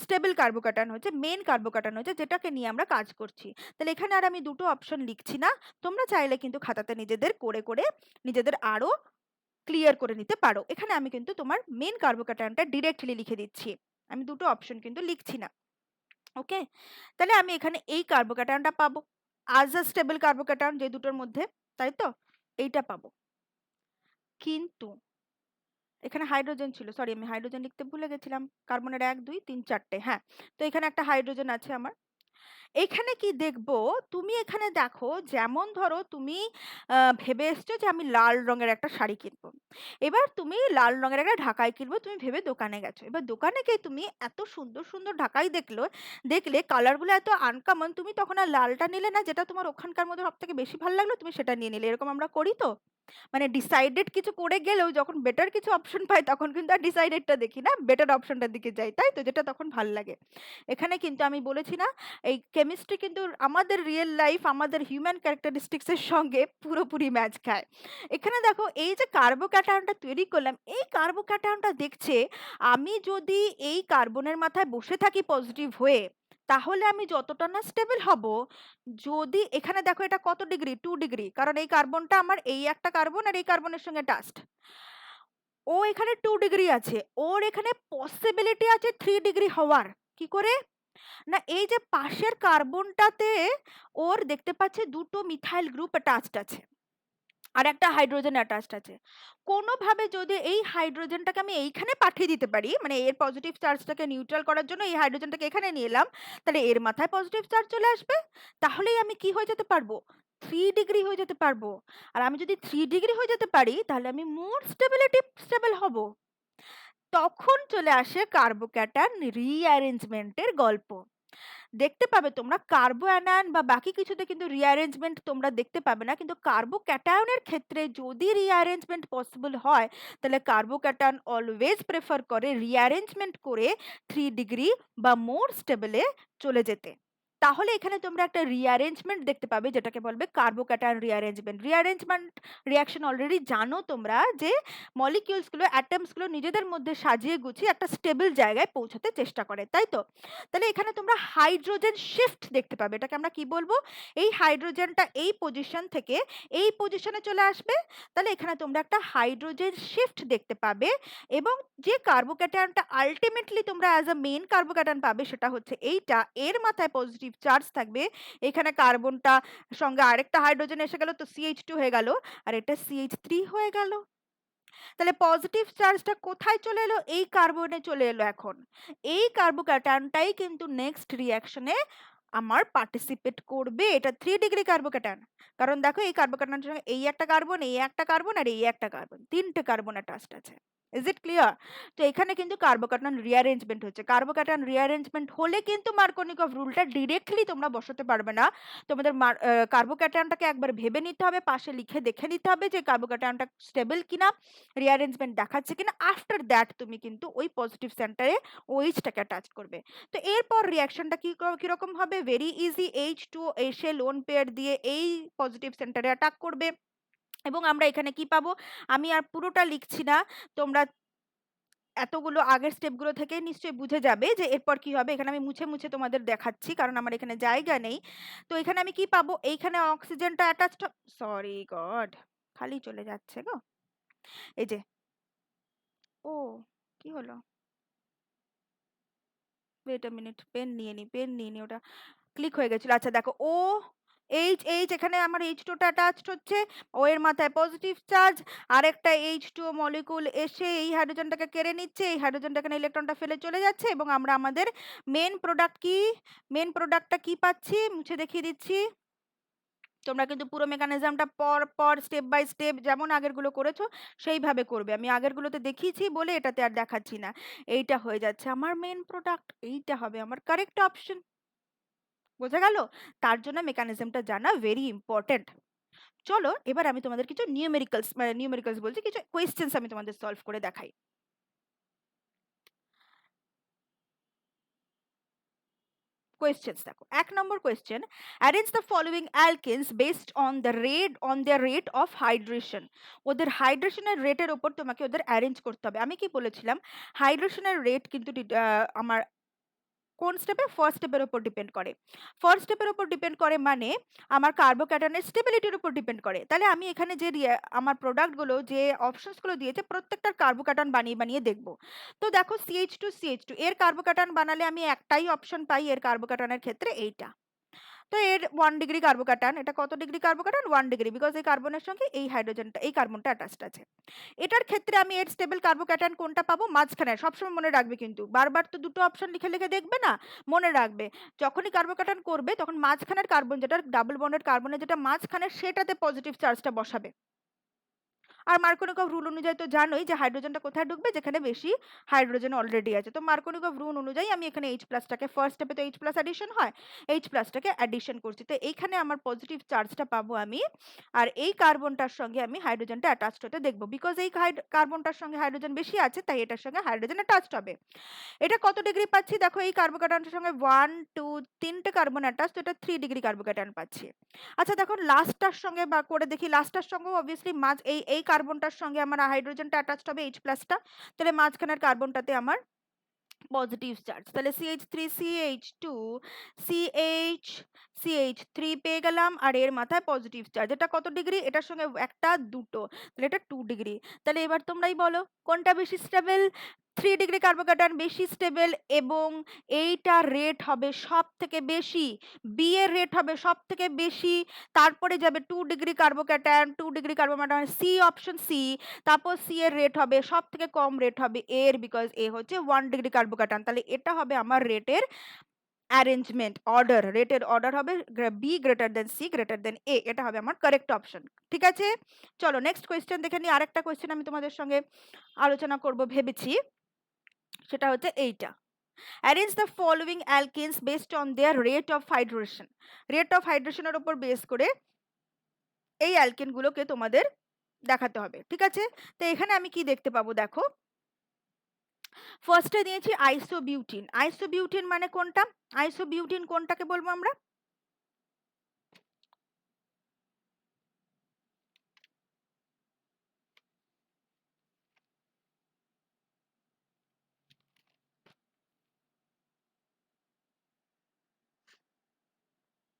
স্টেবল কার্বোক্যাটায়ন হচ্ছে, মেন কার্বোক্যাটায়ন হচ্ছে, যেটাকে নিয়ে আমরা কাজ করছি। তাহলে এখানে আর আমি দুটো অপশন লিখছি না, তোমরা চাইলে কিন্তু খাতাতে নিজেদের করে করে নিজেদের আরো ক্লিয়ার করে নিতে পারো। এখানে আমি কিন্তু তোমার মেন কার্বোক্যাটায়নটা ডিরেক্টলি লিখে দিচ্ছি, আমি দুটো অপশন কিন্তু লিখছি না। ওকে, তাহলে আমি এখানে এই কার্বোক্যাটায়নটা পাবো আজ আ স্টেবল কার্বোক্যাটায়ন, যে দুটোর মধ্যে, তাই তো, এইটা পাবো। কিন্তু এখানে হাইড্রোজেন ছিল, সরি আমি হাইড্রোজেন লিখতে ভুলে গেছিলাম, কার্বনের 1 2 3 4টে, হ্যাঁ, তো এখানে একটা হাইড্রোজেন আছে আমার। এখানে কি দেখবো, তুমি এখানে দেখো, যেমন ধরো তুমি ভেবে এসছো যে আমি লাল রঙের একটা শাড়ি কিনবো, এবার তুমি লাল রঙের একটা ঢাকাই কিনবো, তুমি ভেবে দোকানে গেছো, এবার দোকানে গিয়ে তুমি এত সুন্দর সুন্দর ঢাকাই দেখলে কালারগুলো এত আনকমন, তুমি তখন আর লালটা নিলে না, যেটা তোমার ওখানকার মধ্যে সব থেকে বেশি ভালো লাগলো তুমি সেটা নিয়ে নিলে, এরকম আমরা করি তো। মানে ডিসাইডেড কিছু করে গেলেও যখন বেটার কিছু অপশন পাই তখন কিন্তু আর ডিসাইডেডটা দেখি না, বেটার অপশনটার দিকে যাই, তাই তো, যেটা তখন ভাল লাগে। এখানে কিন্তু আমি বলেছি না, এই কেমিস্ট্রি কিন্তু আমাদের রিয়েল লাইফ, আমাদের হিউম্যান ক্যারেক্টারিস্টিক্সের সঙ্গে পুরোপুরি ম্যাচ খায়। এখানে দেখো, এই যে কার্বোক্যাটায়নটা তৈরি করলাম, এই কার্বোক্যাটায়নটা দেখছে আমি যদি এই কার্বনের মাথায় বসে থাকি পজিটিভ হয়ে, তাহলে আমি যতটা না স্টেবল হব, যদি এখানে দেখো এটা কত ডিগ্রি, 2 ডিগ্রি, কারণ এই কার্বনটা আমার এই একটা কার্বন আর এই কার্বনের সঙ্গে টাস্ট, ও এখানে 2 ডিগ্রি আছে, ওর এখানে পসিবিলিটি আছে 3 ডিগ্রি হওয়ার। কি করে না, এই যে পাশের কার্বনটাতে ওর দেখতে পাচ্ছে দুটো মিথাইল গ্রুপ অ্যাটাচড আছে আর একটা হাইড্রোজেন অ্যাটাচড আছে, কোনোভাবে যদি এই হাইড্রোজেনটাকে আমি এইখানে পাঠিয়ে দিতে পারি, মানে এর পজিটিভ চার্জটাকে নিউট্রাল করার জন্য এই হাইড্রোজেনটাকে এখানে নিয়ে এলাম, তাহলে এর মাথায় পজিটিভ চার্জ চলে আসবে, তাহলেই আমি কি হয়ে যেতে পারবো, 3 ডিগ্রি হয়ে যেতে পারবো। আর আমি যদি 3 ডিগ্রি হয়ে যেতে পারি, তাহলে আমি মোর স্টেবল হব। তখন চলে আসে কার্বোক্যাটায়ন রিঅ্যারেঞ্জমেন্টের গল্প। দেখতে পাবে তোমরা কার্বো অ্যানায়ন বা বাকি কিছুতে কিন্তু রিঅ্যারেঞ্জমেন্ট তোমরা দেখতে পাবে না, কিন্তু কার্বোক্যাটায়নের ক্ষেত্রে যদি রিঅ্যারেঞ্জমেন্ট পসিবল হয়, তাহলে কার্বোক্যাটায়ন অলওয়েজ প্রেফার করে রিঅ্যারেঞ্জমেন্ট করে 3 ডিগ্রি বা মোর স্টেবলে চলে যেতে। তাহলে এখানে তোমরা একটা রিঅ্যারেঞ্জমেন্ট দেখতে পাবে, যেটাকে বলবে carbocation rearrangement. Rearrangement reaction already জানো তোমরা, যে মলিকিউলসগুলো, অ্যাটমসগুলো নিজেদের মধ্যে সাজিয়ে গুছিয়ে একটা স্টেবল জায়গায় পৌঁছাতে চেষ্টা করে, তাই তো। তাহলে এখানে তোমরা হাইড্রোজেন শিফট দেখতে পাবে, এটাকে আমরা কি বলবো, এই হাইড্রোজেনটা এই পজিশন থেকে এই পজিশনে চলে আসবে, তাহলে এখানে তোমরা একটা হাইড্রোজেন শিফট দেখতে পাবে। এবং যে কার্বোক্যাটায়নটা আলটিমেটলি তোমরা অ্যাজ আ মেইন কার্বোক্যাটায়ন পাবে, সেটা হচ্ছে এইটা, এর মাথায় পজিটিভ চার্জ থাকবে, এখানে কার্বনটা সঙ্গে আরেকটা হাইড্রোজেন এসে গেল, তো CH2 হয়ে গেল, আর এটা CH3 হয়ে গেল। তাহলে পজিটিভ চার্জটা কোথায় চলে এলো, এই কার্বনে চলে এলো। এখন এই কার্বোক্যাটায়নটাই কিন্তু নেক্সট রিঅ্যাকশনে আমার পার্টিসিপেট করবে, এটা 3 ডিগ্রি কার্বোক্যাটায়ন, কারণ দেখো এই কার্বোক্যাটায়নের সঙ্গে এই একটা কার্বন, এই একটা কার্বন আর এই একটা কার্বন, তিনটে কার্বন অ্যাটাচড আছে। Is it clear? তো এখানে কিন্তু কার্বোক্যাটায়ন রিঅ্যারেঞ্জমেন্ট হচ্ছে, কার্বোক্যাটায়ন রিঅ্যারেঞ্জমেন্ট হলে কিন্তু মার্কোনিকভ রুলটা ডিরেক্টলি তোমরা বসাতে পারবে না, তোমাদের কার্বোক্যাটায়নটাকে একবার ভেবে নিতে হবে, পাশে লিখে দেখে নিতে হবে যে কার্বোক্যাটায়নটা স্টেবল কিনা, রিঅ্যারেঞ্জমেন্ট দেখাচ্ছে কিনা, আফটার দ্যাট তুমি কিন্তু ওই পজিটিভ সেন্টারে ওইচটাকে অ্যাটাচ করবে। তো এরপর রিঅ্যাকশনটা কিরকম হবে, ভেরি ইজি, H2 এসে লোন পেয়ার দিয়ে এই পজিটিভ সেন্টারে অ্যাটাক করবে, এবং আমরা এখানে কি পাবো, আমি আর পুরোটা লিখছি না, তোমরা এতগুলো আগের স্টেপগুলো থেকে নিশ্চয়ই বুঝে যাবে যে এরপর কি হবে। এখানে আমি মুছে মুছে তোমাদের দেখাচ্ছি, কারণ আমার এখানে জায়গা নেই। তো এখানে আমি কি পাবো, এইখানে অক্সিজেনটা অ্যাটাচড, সরি গড, খালি চলে যাচ্ছে গো, এই যে, ও কি হলো, ওয়েট আ মিনিট, পেন নিয়ে নি, ওটা ক্লিক হয়ে গেছিল। আচ্ছা দেখো, ও এইচ এখানে আমার H2 টা অ্যাটাচড হচ্ছে, ও এর মাথায় পজিটিভ চার্জ, আরেকটা H2 মলিকুল এসে এই হাইড্রোজেনটাকে কেড়ে নিচ্ছে, এই হাইড্রোজেনটা এখানে ইলেকট্রনটা ফেলে চলে যাচ্ছে, এবং আমরা আমাদের মেন প্রোডাক্ট কি, মেন প্রোডাক্টটা কি পাচ্ছি, মুছে দেখিয়ে দিচ্ছি। তোমরা কিন্তু পুরো মেকানিজমটা পর পর স্টেপ বাই স্টেপ যেমন আগেরগুলো করেছো সেইভাবে করবে, আমি আগেরগুলোতে দেখিয়েছি বলে এটাতে আর দেখাচ্ছি না। এইটা হয়ে যাচ্ছে আমার মেন প্রোডাক্ট, এইটা হবে আমার কারেক্ট অপশন। বোঝা গেল? তার জন্য মেকানিজমটা জানা ভেরি ইম্পর্টেন্ট। চলো এবার আমি তোমাদের কিছু নিউমেরিক্যালস বলছি, কিছু কোয়েশ্চেন্স আমি তোমাদের সলভ করে দেখাই। কোয়েশ্চেন্স দেখো, 1 number question, arrange the following alkenes based on the rate of hydration. ওদের হাইড্রেশনের রেটের ওপর তোমাকে ওদের অ্যারেঞ্জ করতে হবে। আমি কি বলেছিলাম, হাইড্রেশনের রেট কিন্তু আমার কোন স্টেপে, ফার্স্ট স্টেপের উপর ডিপেন্ড করে। ফার্স্ট স্টেপের উপর ডিপেন্ড করে মানে আমার কার্বোক্যাটানের স্টেবিলিটির উপর ডিপেন্ড করে। তাহলে আমি এখানে যে আমার প্রোডাক্টগুলো যে অপশনসগুলো দিয়েছে প্রত্যেকটার কার্বোক্যাটান বানিয়ে বানিয়ে দেখব। তো দেখো CH2 এর কার্বোক্যাটান বানালে আমি একটাই অপশন পাই এর কার্বোক্যাটানের ক্ষেত্রে, এইটা। তো এর 1 ডিগ্রি কার্বোক্যাটান, এটা কত ডিগ্রি কার্বোক্যাটান, 1 ডিগ্রি, বিকজ এই কার্বনের সঙ্গে এই হাইড্রোজেনটা, এই কার্বনটা অ্যাটাচড আছে। এটার ক্ষেত্রে আমি এর স্টেবল কার্বোক্যাটান কোনটা পাবো, মাঝখানে। সবসময় মনে রাখবে, কিন্তু বারবার তো দুটো অপশন লিখে লিখে দেখবে না, মনে রাখবে যখনই কার্বোক্যাটান করবে তখন মাঝখানের কার্বন, যেটা ডাবল বন্ডেড কার্বনের যেটা মাঝখানে, সেটাতে পজিটিভ চার্জটা বসাবে। আর মার্কোনিকভ রুল অনুযায়ী তো জানোই যে হাইড্রোজেনটা কোথায় ঢুকবে, যেখানে বেশি হাইড্রোজেন অলরেডি আছে। তো মার্কোনিকভ রুল অনুযায়ী আমি এখানে H প্লাসটাকে, ফার্স্ট স্টেপে তো H প্লাস অ্যাডিশন হয়, H প্লাসটাকে অ্যাডিশন করছি। তো এইখানে আমার পজিটিভ চার্জটা পাবো আমি, আর এই কার্বনটার সঙ্গে আমি হাইড্রোজেনটা অ্যাটাচড হতে দেখবো, বিকজ এই কার্বনটার সঙ্গে হাইড্রোজেন বেশি আছে, তাই এটার সঙ্গে হাইড্রোজেন অ্যাটাচড হবে। এটা কত ডিগ্রি পাচ্ছি দেখো, এই কার্বোক্যাটানটার সঙ্গে 1 2 3টে কার্বন অ্যাটাচ, তো এটা 3 ডিগ্রি কার্বোক্যাটান পাচ্ছি। আচ্ছা দেখো লাস্টটার সঙ্গে বা করে দেখি, লাস্টটার সঙ্গে অবভিয়াসলি মাঝ এই কার্বনটার সঙ্গে আমার হাইড্রোজেনটা অ্যাটাচড হবে, H প্লাসটা। তাহলে মাঝখানের কার্বনটাতে আমার পজিটিভ চার্জ, তাহলে CH3CH2 CH3 পেয়ে গেলাম, আর এর মাথায় পজিটিভ চার্জ। এটা কত ডিগ্রি, এটার সঙ্গে একটা দুটো, তাহলে এটা 2 ডিগ্রি। তাহলে এবার তোমরাই বলো কোনটা বেশি স্টেবল। 3 ডিগ্রি কার্বোক্যাটান বেশি স্টেবল, এবং এইটার রেট হবে সব থেকে বেশি, বি এর রেট হবে সব থেকে বেশি। তারপরে যাবে 2 degree carbocation, 2 degree carbocation, C, option C. তারপর সি এর রেট হবে সব থেকে কম, রেট হবে এর, বিকজ এ হচ্ছে 1 ডিগ্রি কার্বোক্যাটান। তাহলে এটা হবে আমার রেটের অ্যারেঞ্জমেন্ট অর্ডার, রেটের অর্ডার হবে B greater than C greater than A, এটা হবে আমার কারেক্ট অপশন। ঠিক আছে, চলো নেক্সট কোয়েশ্চেন দেখে নিই। আরেকটা কোয়েশ্চেন আমি তোমাদের সঙ্গে আলোচনা করব ভেবেছি, সেটা হচ্ছে এইটা, arrange the following alkenes based on their rate of hydration. Rate of হাইড্রেশনের উপর বেস করে এই অ্যালকেনগুলোকে তোমাদের দেখাতে হবে। ঠিক আছে, তো এখানে আমি কি দেখতে পাবো দেখো, ফার্স্টে দিয়েছি আইসোবিউটিন। আইসোবিউটিন মানে কোনটা, আইসোবিউটিন কোনটাকে বলবো আমরা,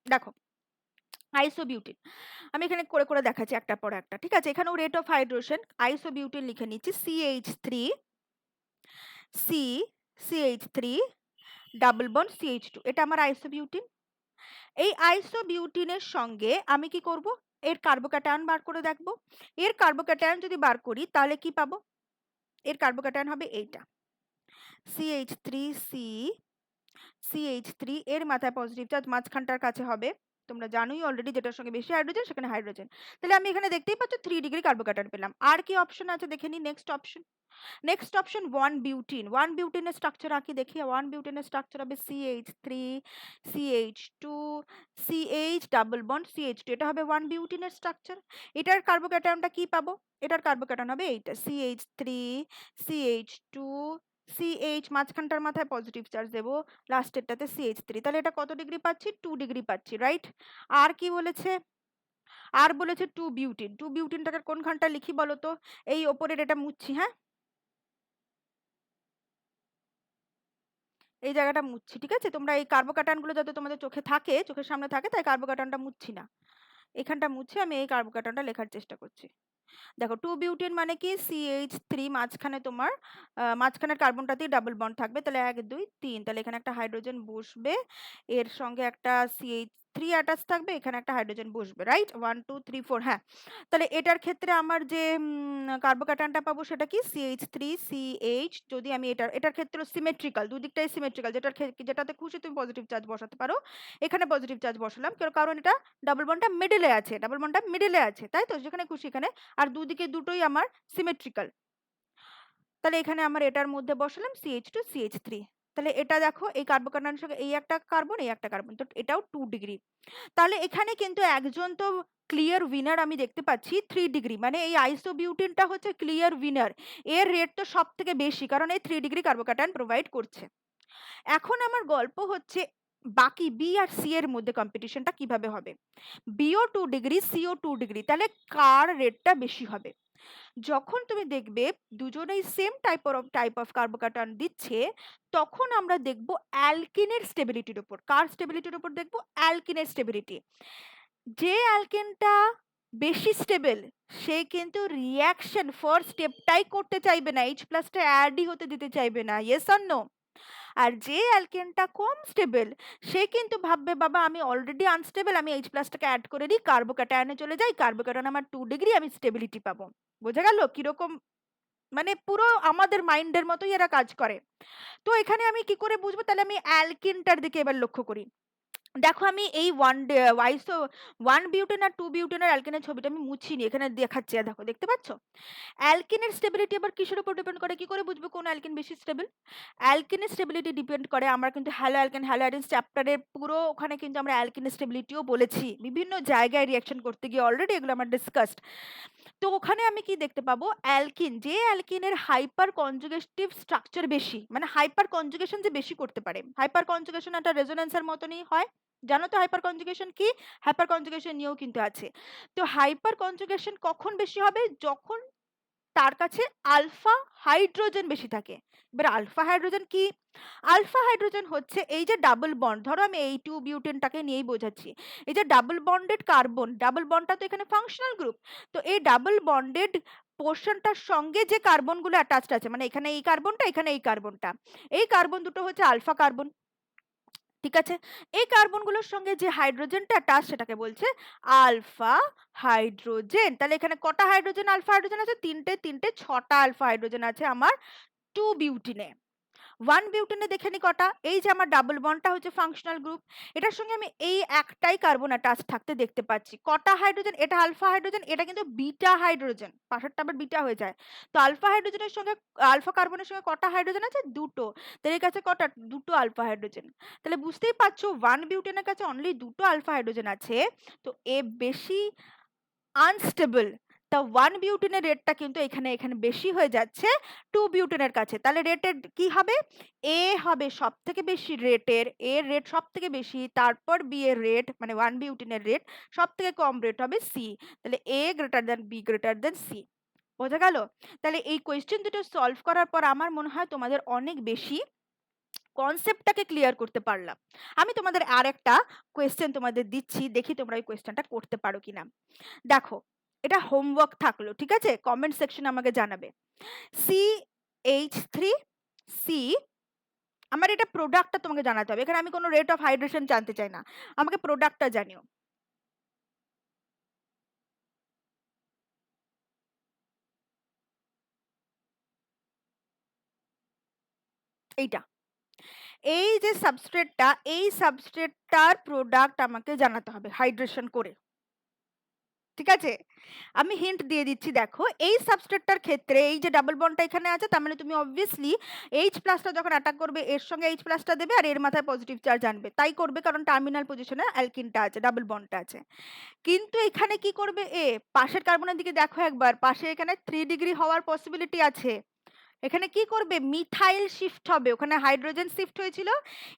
দেখো আইসোবিউটিন আমি এখানে করে করে দেখাচ্ছি একটার পর একটা। ঠিক আছে, এখানেও রেট অফ হাইড্রেশন, আইসোবিউটিন লিখে নিচ্ছি CH3 C, CH3 double bond CH2, এটা আমার আইসোবিউটিন। এই আইসোবিউটিনের সঙ্গে আমি কি করব, এর কার্বোক্যাটায়ন বার করে দেখবো। এর কার্বোক্যাটায়ন যদি বার করি তাহলে কি পাবো, এর কার্বোক্যাটায়ন হবে এইটা CH3C, CH3 এর মাথায় পজিটিভ চার্জ, মাঝখানটার কাছে হবে, তোমরা জানোই অলরেডি, যেটার সঙ্গে বেশি হাইড্রোজেন সেখানে হাইড্রোজেন। তাহলে আমি এখানে দেখতেই পাচ্ছ 3 ডিগ্রি কার্বোক্যাটায়ন পেলাম। আর কি অপশন আছে দেখে নি, next option, next option 1 butene. 1 বিউটিনের স্ট্রাকচার আঁকি দেখি, 1 বিউটিনের স্ট্রাকচার হবে CH3 CH2 CH double bond CH2, এটা হবে 1 বিউটিনের স্ট্রাকচার। এটার কার্বোক্যাটায়নটা কি পাবো, এটার কার্বোক্যাটায়ন হবে এইটা CH3 CH2 CH, মাঝখানটার মাথায় পজিটিভ চার্জ দেবো, লাস্টেরটাতে CH3। তাহলে এটা কত ডিগ্রি পাচ্ছি, 2 ডিগ্রি পাচ্ছি, রাইট। আর কি বলেছে, আর বলেছে 2 বিউটিন। 2 বিউটিনটাকে কোনখানটা লিখি বলো তো, এই ওপরের এটা মুছছি, হ্যাঁ এই জায়গাটা মুছছি। ঠিক আছে, তোমরা এই কার্বোক্যাটায়নগুলো যাতে তোমাদের চোখে থাকে, চোখের সামনে থাকে, তাই কার্বোক্যাটায়নটা মুছছি না, এখানটা মুছে আমি এই কার্বোক্যাটায়নটা লেখার চেষ্টা করছি। দেখো 2 বিউটেন মানে কি, CH3 মাঝখানে তোমার মাঝখানের কার্বনটাতেই ডাবল বন্ড থাকবে, তাহলে 1 2 3, তাহলে এখানে একটা হাইড্রোজেন বসবে, এর সঙ্গে একটা CH3 অ্যাটাচ থাকবে, এখানে একটা হাইড্রোজেন বসবে, রাইট, 1 2 3 4। হ্যাঁ, তাহলে এটার ক্ষেত্রে আমার যে কার্বোক্যাটায়নটা পাবো সেটা কি CH3CH, যদি আমি এটার এটার ক্ষেত্রে সিমেট্রিক্যাল, দুদিকটাই সিমেট্রিক্যাল, যেটাতে খুশি তুমি পজিটিভ চার্জ বসাতে পারো। এখানে পজিটিভ চার্জ বসালাম কারণ এটা ডাবল বন্ডটা মিডলে আছে, ডাবল বন্ডটা মিডলে আছে, তাই তো, যেখানে খুশি এখানে, আর দুদিকে দুটোই আমার সিমেট্রিক্যাল। তাহলে এখানে আমার এটার মধ্যে বসালাম CH2CH3। তাহলে এটা দেখো এই কার্বোক্যাটায়নের সঙ্গে এই একটা কার্বন, এই একটা কার্বন, তো এটাও 2 ডিগ্রি। তাহলে এখানে কিন্তু একজন তো ক্লিয়ার উইনার আমি দেখতে পাচ্ছি, 3 ডিগ্রি, মানে এই আইসোবিউটিনটা হচ্ছে ক্লিয়ার উইনার, এর রেট তো সব থেকে বেশি, কারণ এই 3 ডিগ্রি কার্বোক্যাটায়ন প্রোভাইড করছে। এখন আমার গল্প হচ্ছে বাকি বি আর সি এর মধ্যে কম্পিটিশনটা কিভাবে হবে? বিও 2 ডিগ্রি, সিও 2 ডিগ্রি, তাহলে কার রেটটা বেশি হবে? যখন তুমি দেখবে দুজনেই সেম টাইপ অফ কার্বোক্যাটায়ন দিচ্ছে, তখন আমরা দেখব অ্যালকিনের স্টেবিলিটির উপর। কার স্টেবিলিটির উপর দেখব? অ্যালকিনের স্টেবিলিটি। যে অ্যালকেনটা বেশি স্টেবল, সে কিন্তু রিয়াকশন ফার্স্ট স্টেপটাই করতে চাইবে না, এইচ প্লাসটা অ্যাডই হতে দিতে চাইবে না। Yes or no? আর যে অ্যালকেনটা কম স্টেবল, সে কিন্তু ভাববে বাবা আমি অলরেডি আনস্টেবল, আমি এইচ প্লাসটাকে অ্যাড করে দিই, কার্বোক্যাটায়নে চলে যাই, কার্বোক্যাটায়ন আমার 2 ডিগ্রি, আমি স্টেবিলিটি পাবো। বোঝা গেল কিরকম? মানে পুরো আমাদের মাইন্ডের মতোই এরা কাজ করে। তো এখানে আমি কি করে বুঝবো? তাহলে আমি অ্যালকিনটার দিকে এবার লক্ষ্য করি। দেখো আমি এই ওয়ান বিউটেন আর 2 বিউটেনের অ্যালকেনের ছবিটা আমি মুছিনি, এখানে দেখাচ্ছি। দেখো, দেখতে পাচ্ছ? অ্যালকেনের স্টেবিলিটি আবার কিসের উপর ডিপেন্ড করে? কি করে বুঝবো কোন অ্যালকেন বেশি স্টেবল? অ্যালকেনের স্টেবিলিটি ডিপেন্ড করে, আমরা কিন্তু হ্যালো অ্যালকেন হ্যালো অ্যাডিনস চ্যাপ্টারের পুরো ওখানে কিন্তু আমরা অ্যালকেনের স্টেবিলিটিও বলেছি, বিভিন্ন জায়গায় রিয়াকশন করতে গিয়ে অলরেডি এগুলো আমরা ডিসকাসড। তো ওখানে আমি কি দেখতে পাবো? অ্যালকিন, যে অ্যালকিনের হাইপার কনজুগেটিভ স্ট্রাকচার বেশি, মানে হাইপার কনজুগেশন যে বেশি করতে পারে। হাইপার কনজুগেশন একটা রেজোনেন্সের মতনই হয়, জানো তো হাইপার কনজুগেশন কি? হাইপার কনজুগেশন নিয়েও কিন্তু আছে। তো হাইপার কনজুগেশন কখন বেশি হবে? যখন তার কাছে আলফা হাইড্রোজেন বেশি থাকে। এবার আলফা হাইড্রোজেন কি? আলফা হাইড্রোজেন হচ্ছে এই যে ডাবল বন্ড, ধরো আমি এই 2 বিউটেনটাকে নিয়েই বোঝাচ্ছি। এই যে ডাবল বন্ডেড কার্বন, ডাবল বন্ডটা তো এখানে ফাংশনাল গ্রুপ। তো এই ডাবল বন্ডেড পোর্শনটার সঙ্গে যে কার্বনগুলো অ্যাটাচড আছে, মানে এখানে এই কার্বনটা, এখানে এই কার্বনটা, এই কার্বন দুটো হচ্ছে আলফা কার্বন। ঠিক আছে? এই কার্বনগুলোর সঙ্গে যে হাইড্রোজেনটা অ্যাটাচ, সেটাকে বলছে আলফা হাইড্রোজেন। তাহলে এখানে কটা হাইড্রোজেন, আলফা হাইড্রোজেন আছে? তিনটে, তিনটে 6টা আলফা হাইড্রোজেন আছে আমার 2 বিউটিনে। 1 বিউটেনে দেখে নি কটা? এই যে আমার ডাবল বন্ডটা হচ্ছে ফাংশনাল গ্রুপ, এটার সঙ্গে আমি এই একটাই কার্বন অ্যাটাচ থাকতে দেখতে পাচ্ছি। কটা হাইড্রোজেন? এটা আলফা হাইড্রোজেন, এটা কিন্তু বিটা হাইড্রোজেন, পাশেরটা আবার বিটা হয়ে যায়। তো আলফা হাইড্রোজেনের সঙ্গে, আলফা কার্বনের সঙ্গে কটা হাইড্রোজেন আছে? দুটো। তাহলে এর কাছে কটা? দুটো আলফা হাইড্রোজেন। তাহলে বুঝতেই পারছো 1 বিউটেনের কাছে অনলি দুটো আলফা হাইড্রোজেন আছে, তো এ বেশি আনস্টেবল। তা 1 বিউটেনের রেটটা কিন্তু এখানে এখানে বেশি হয়ে যাচ্ছে 2 বিউটেনের কাছে। তাহলে রেটের কি হবে? এ হবে সব থেকে বেশি রেটের, এর রেট সব থেকে বেশি, তারপর বি এর রেট, মানে 1 বিউটেনের রেট সব থেকে কম রেট হবে সি। তাহলে A greater than B greater than C. বোঝা গেল? তাহলে এই কোয়েশ্চেন দুটো সলভ করার পর আমার মনে হয় তোমাদের অনেক বেশি কনসেপ্টটাকে ক্লিয়ার করতে পারলাম। আমি তোমাদের আর একটা কোয়েশ্চেন তোমাদের দিচ্ছি, দেখি তোমরা এই কোয়েশ্চেনটা করতে পারো কিনা। দেখো, এটা হোমওয়ার্ক থাকলো, ঠিক আছে? কমেন্ট সেকশনে আমাকে জানাবে। CH3 সি, আমার এটা প্রোডাক্টটা তোমাকে জানাতে হবে, এখানে আমি কোনো রেট অফ হাইড্রেশন জানতে চাই না, আমাকে প্রোডাক্টটা জানিও। এইটা, এই যে সাবস্ট্রেটটা, এই সাবস্ট্রেটটার প্রোডাক্ট আমাকে জানাতে হবে হাইড্রেশন করে। ঠিক আছে? আমি হিন্ট দিয়ে দিচ্ছি, দেখো এই সাবস্ট্রেটটার ক্ষেত্রে এই যে ডাবল বন্ডটা এখানে আছে, তার মানে তুমি অবভিয়াসলি এইচ প্লাসটা যখন অ্যাটাক করবে এর সঙ্গে এইচ প্লাসটা দেবে আর এর মাথায় পজিটিভ চার্জ আনবে, তাই করবে কারণ টার্মিনাল পজিশনে অ্যালকিনটা আছে, ডাবল বন্ডটা আছে। কিন্তু এখানে কি করবে? পাশের কার্বনের দিকে দেখো একবার, পাশে এখানে 3 ডিগ্রি হওয়ার পসিবিলিটি আছে। এখানে কি করবে? মিথাইল শিফট হবে, ওখানে হাইড্রোজেন শিফট হয়েছিল,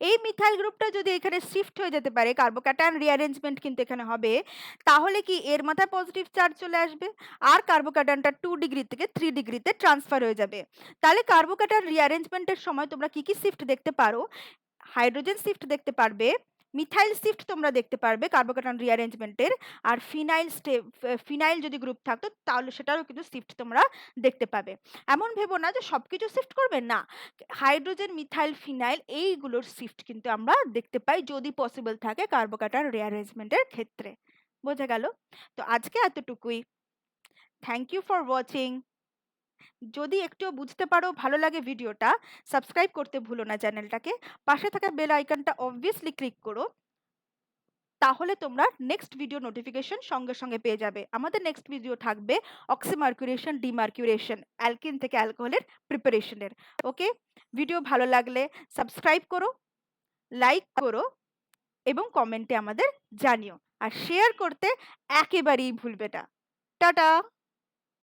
এই মিথাইল গ্রুপটা যদি এখানে শিফট হয়ে যেতে পারে, কার্বোক্যাটায়ন রিঅ্যারেঞ্জমেন্ট কিন্তু এখানে হবে, তাহলে কি এর মাথায় পজিটিভ চার্জ চলে আসবে আর কার্বোক্যাটায়নটা 2 ডিগ্রি থেকে 3 ডিগ্রিতে ট্রান্সফার হয়ে যাবে। তাহলে কার্বোক্যাটায়ন রিঅ্যারেঞ্জমেন্টের সময় তোমরা কি কি শিফট দেখতে পারো? হাইড্রোজেন শিফট দেখতে পারবে, মিথাইল শিফট তোমরা দেখতে পারবে কার্বোক্যাটায়ন রিঅ্যারেঞ্জমেন্টের, আর ফিনাইল যদি গ্রুপ থাকতো তাহলে সেটারও কিন্তু শিফট তোমরা দেখতে পাবে। এমন ভেবো না যে সবকিছু শিফট করবে, না, হাইড্রোজেন, মিথাইল, ফিনাইল এইগুলোর শিফট কিন্তু আমরা দেখতে পাই যদি পসিবল থাকে কার্বোক্যাটায়ন রিঅ্যারেঞ্জমেন্টের ক্ষেত্রে। বোঝা গেল? তো আজকে এতটুকুই। Thank you for watching. যদি একটুও বুঝতে পারো, ভালো লাগে ভিডিওটা, সাবস্ক্রাইব করতে ভুলো না চ্যানেলটাকে, পাশে থাকা বেল আইকনটা অবভিয়াসলি ক্লিক করো, তাহলে তোমরা নেক্সট ভিডিও নোটিফিকেশন সঙ্গে সঙ্গে পেয়ে যাবে। আমাদের নেক্সট ভিডিও থাকবে অক্সিমার্কুরেশন, ডিমার্কুরেশন, অ্যালকিন থেকে অ্যালকোহলের প্রিপারেশনের। ওকে, ভিডিও ভালো লাগলে সাবস্ক্রাইব করো, লাইক করো এবং কমেন্টে আমাদের জানিও, আর শেয়ার করতে একেবারেই ভুলবে না। টাটা।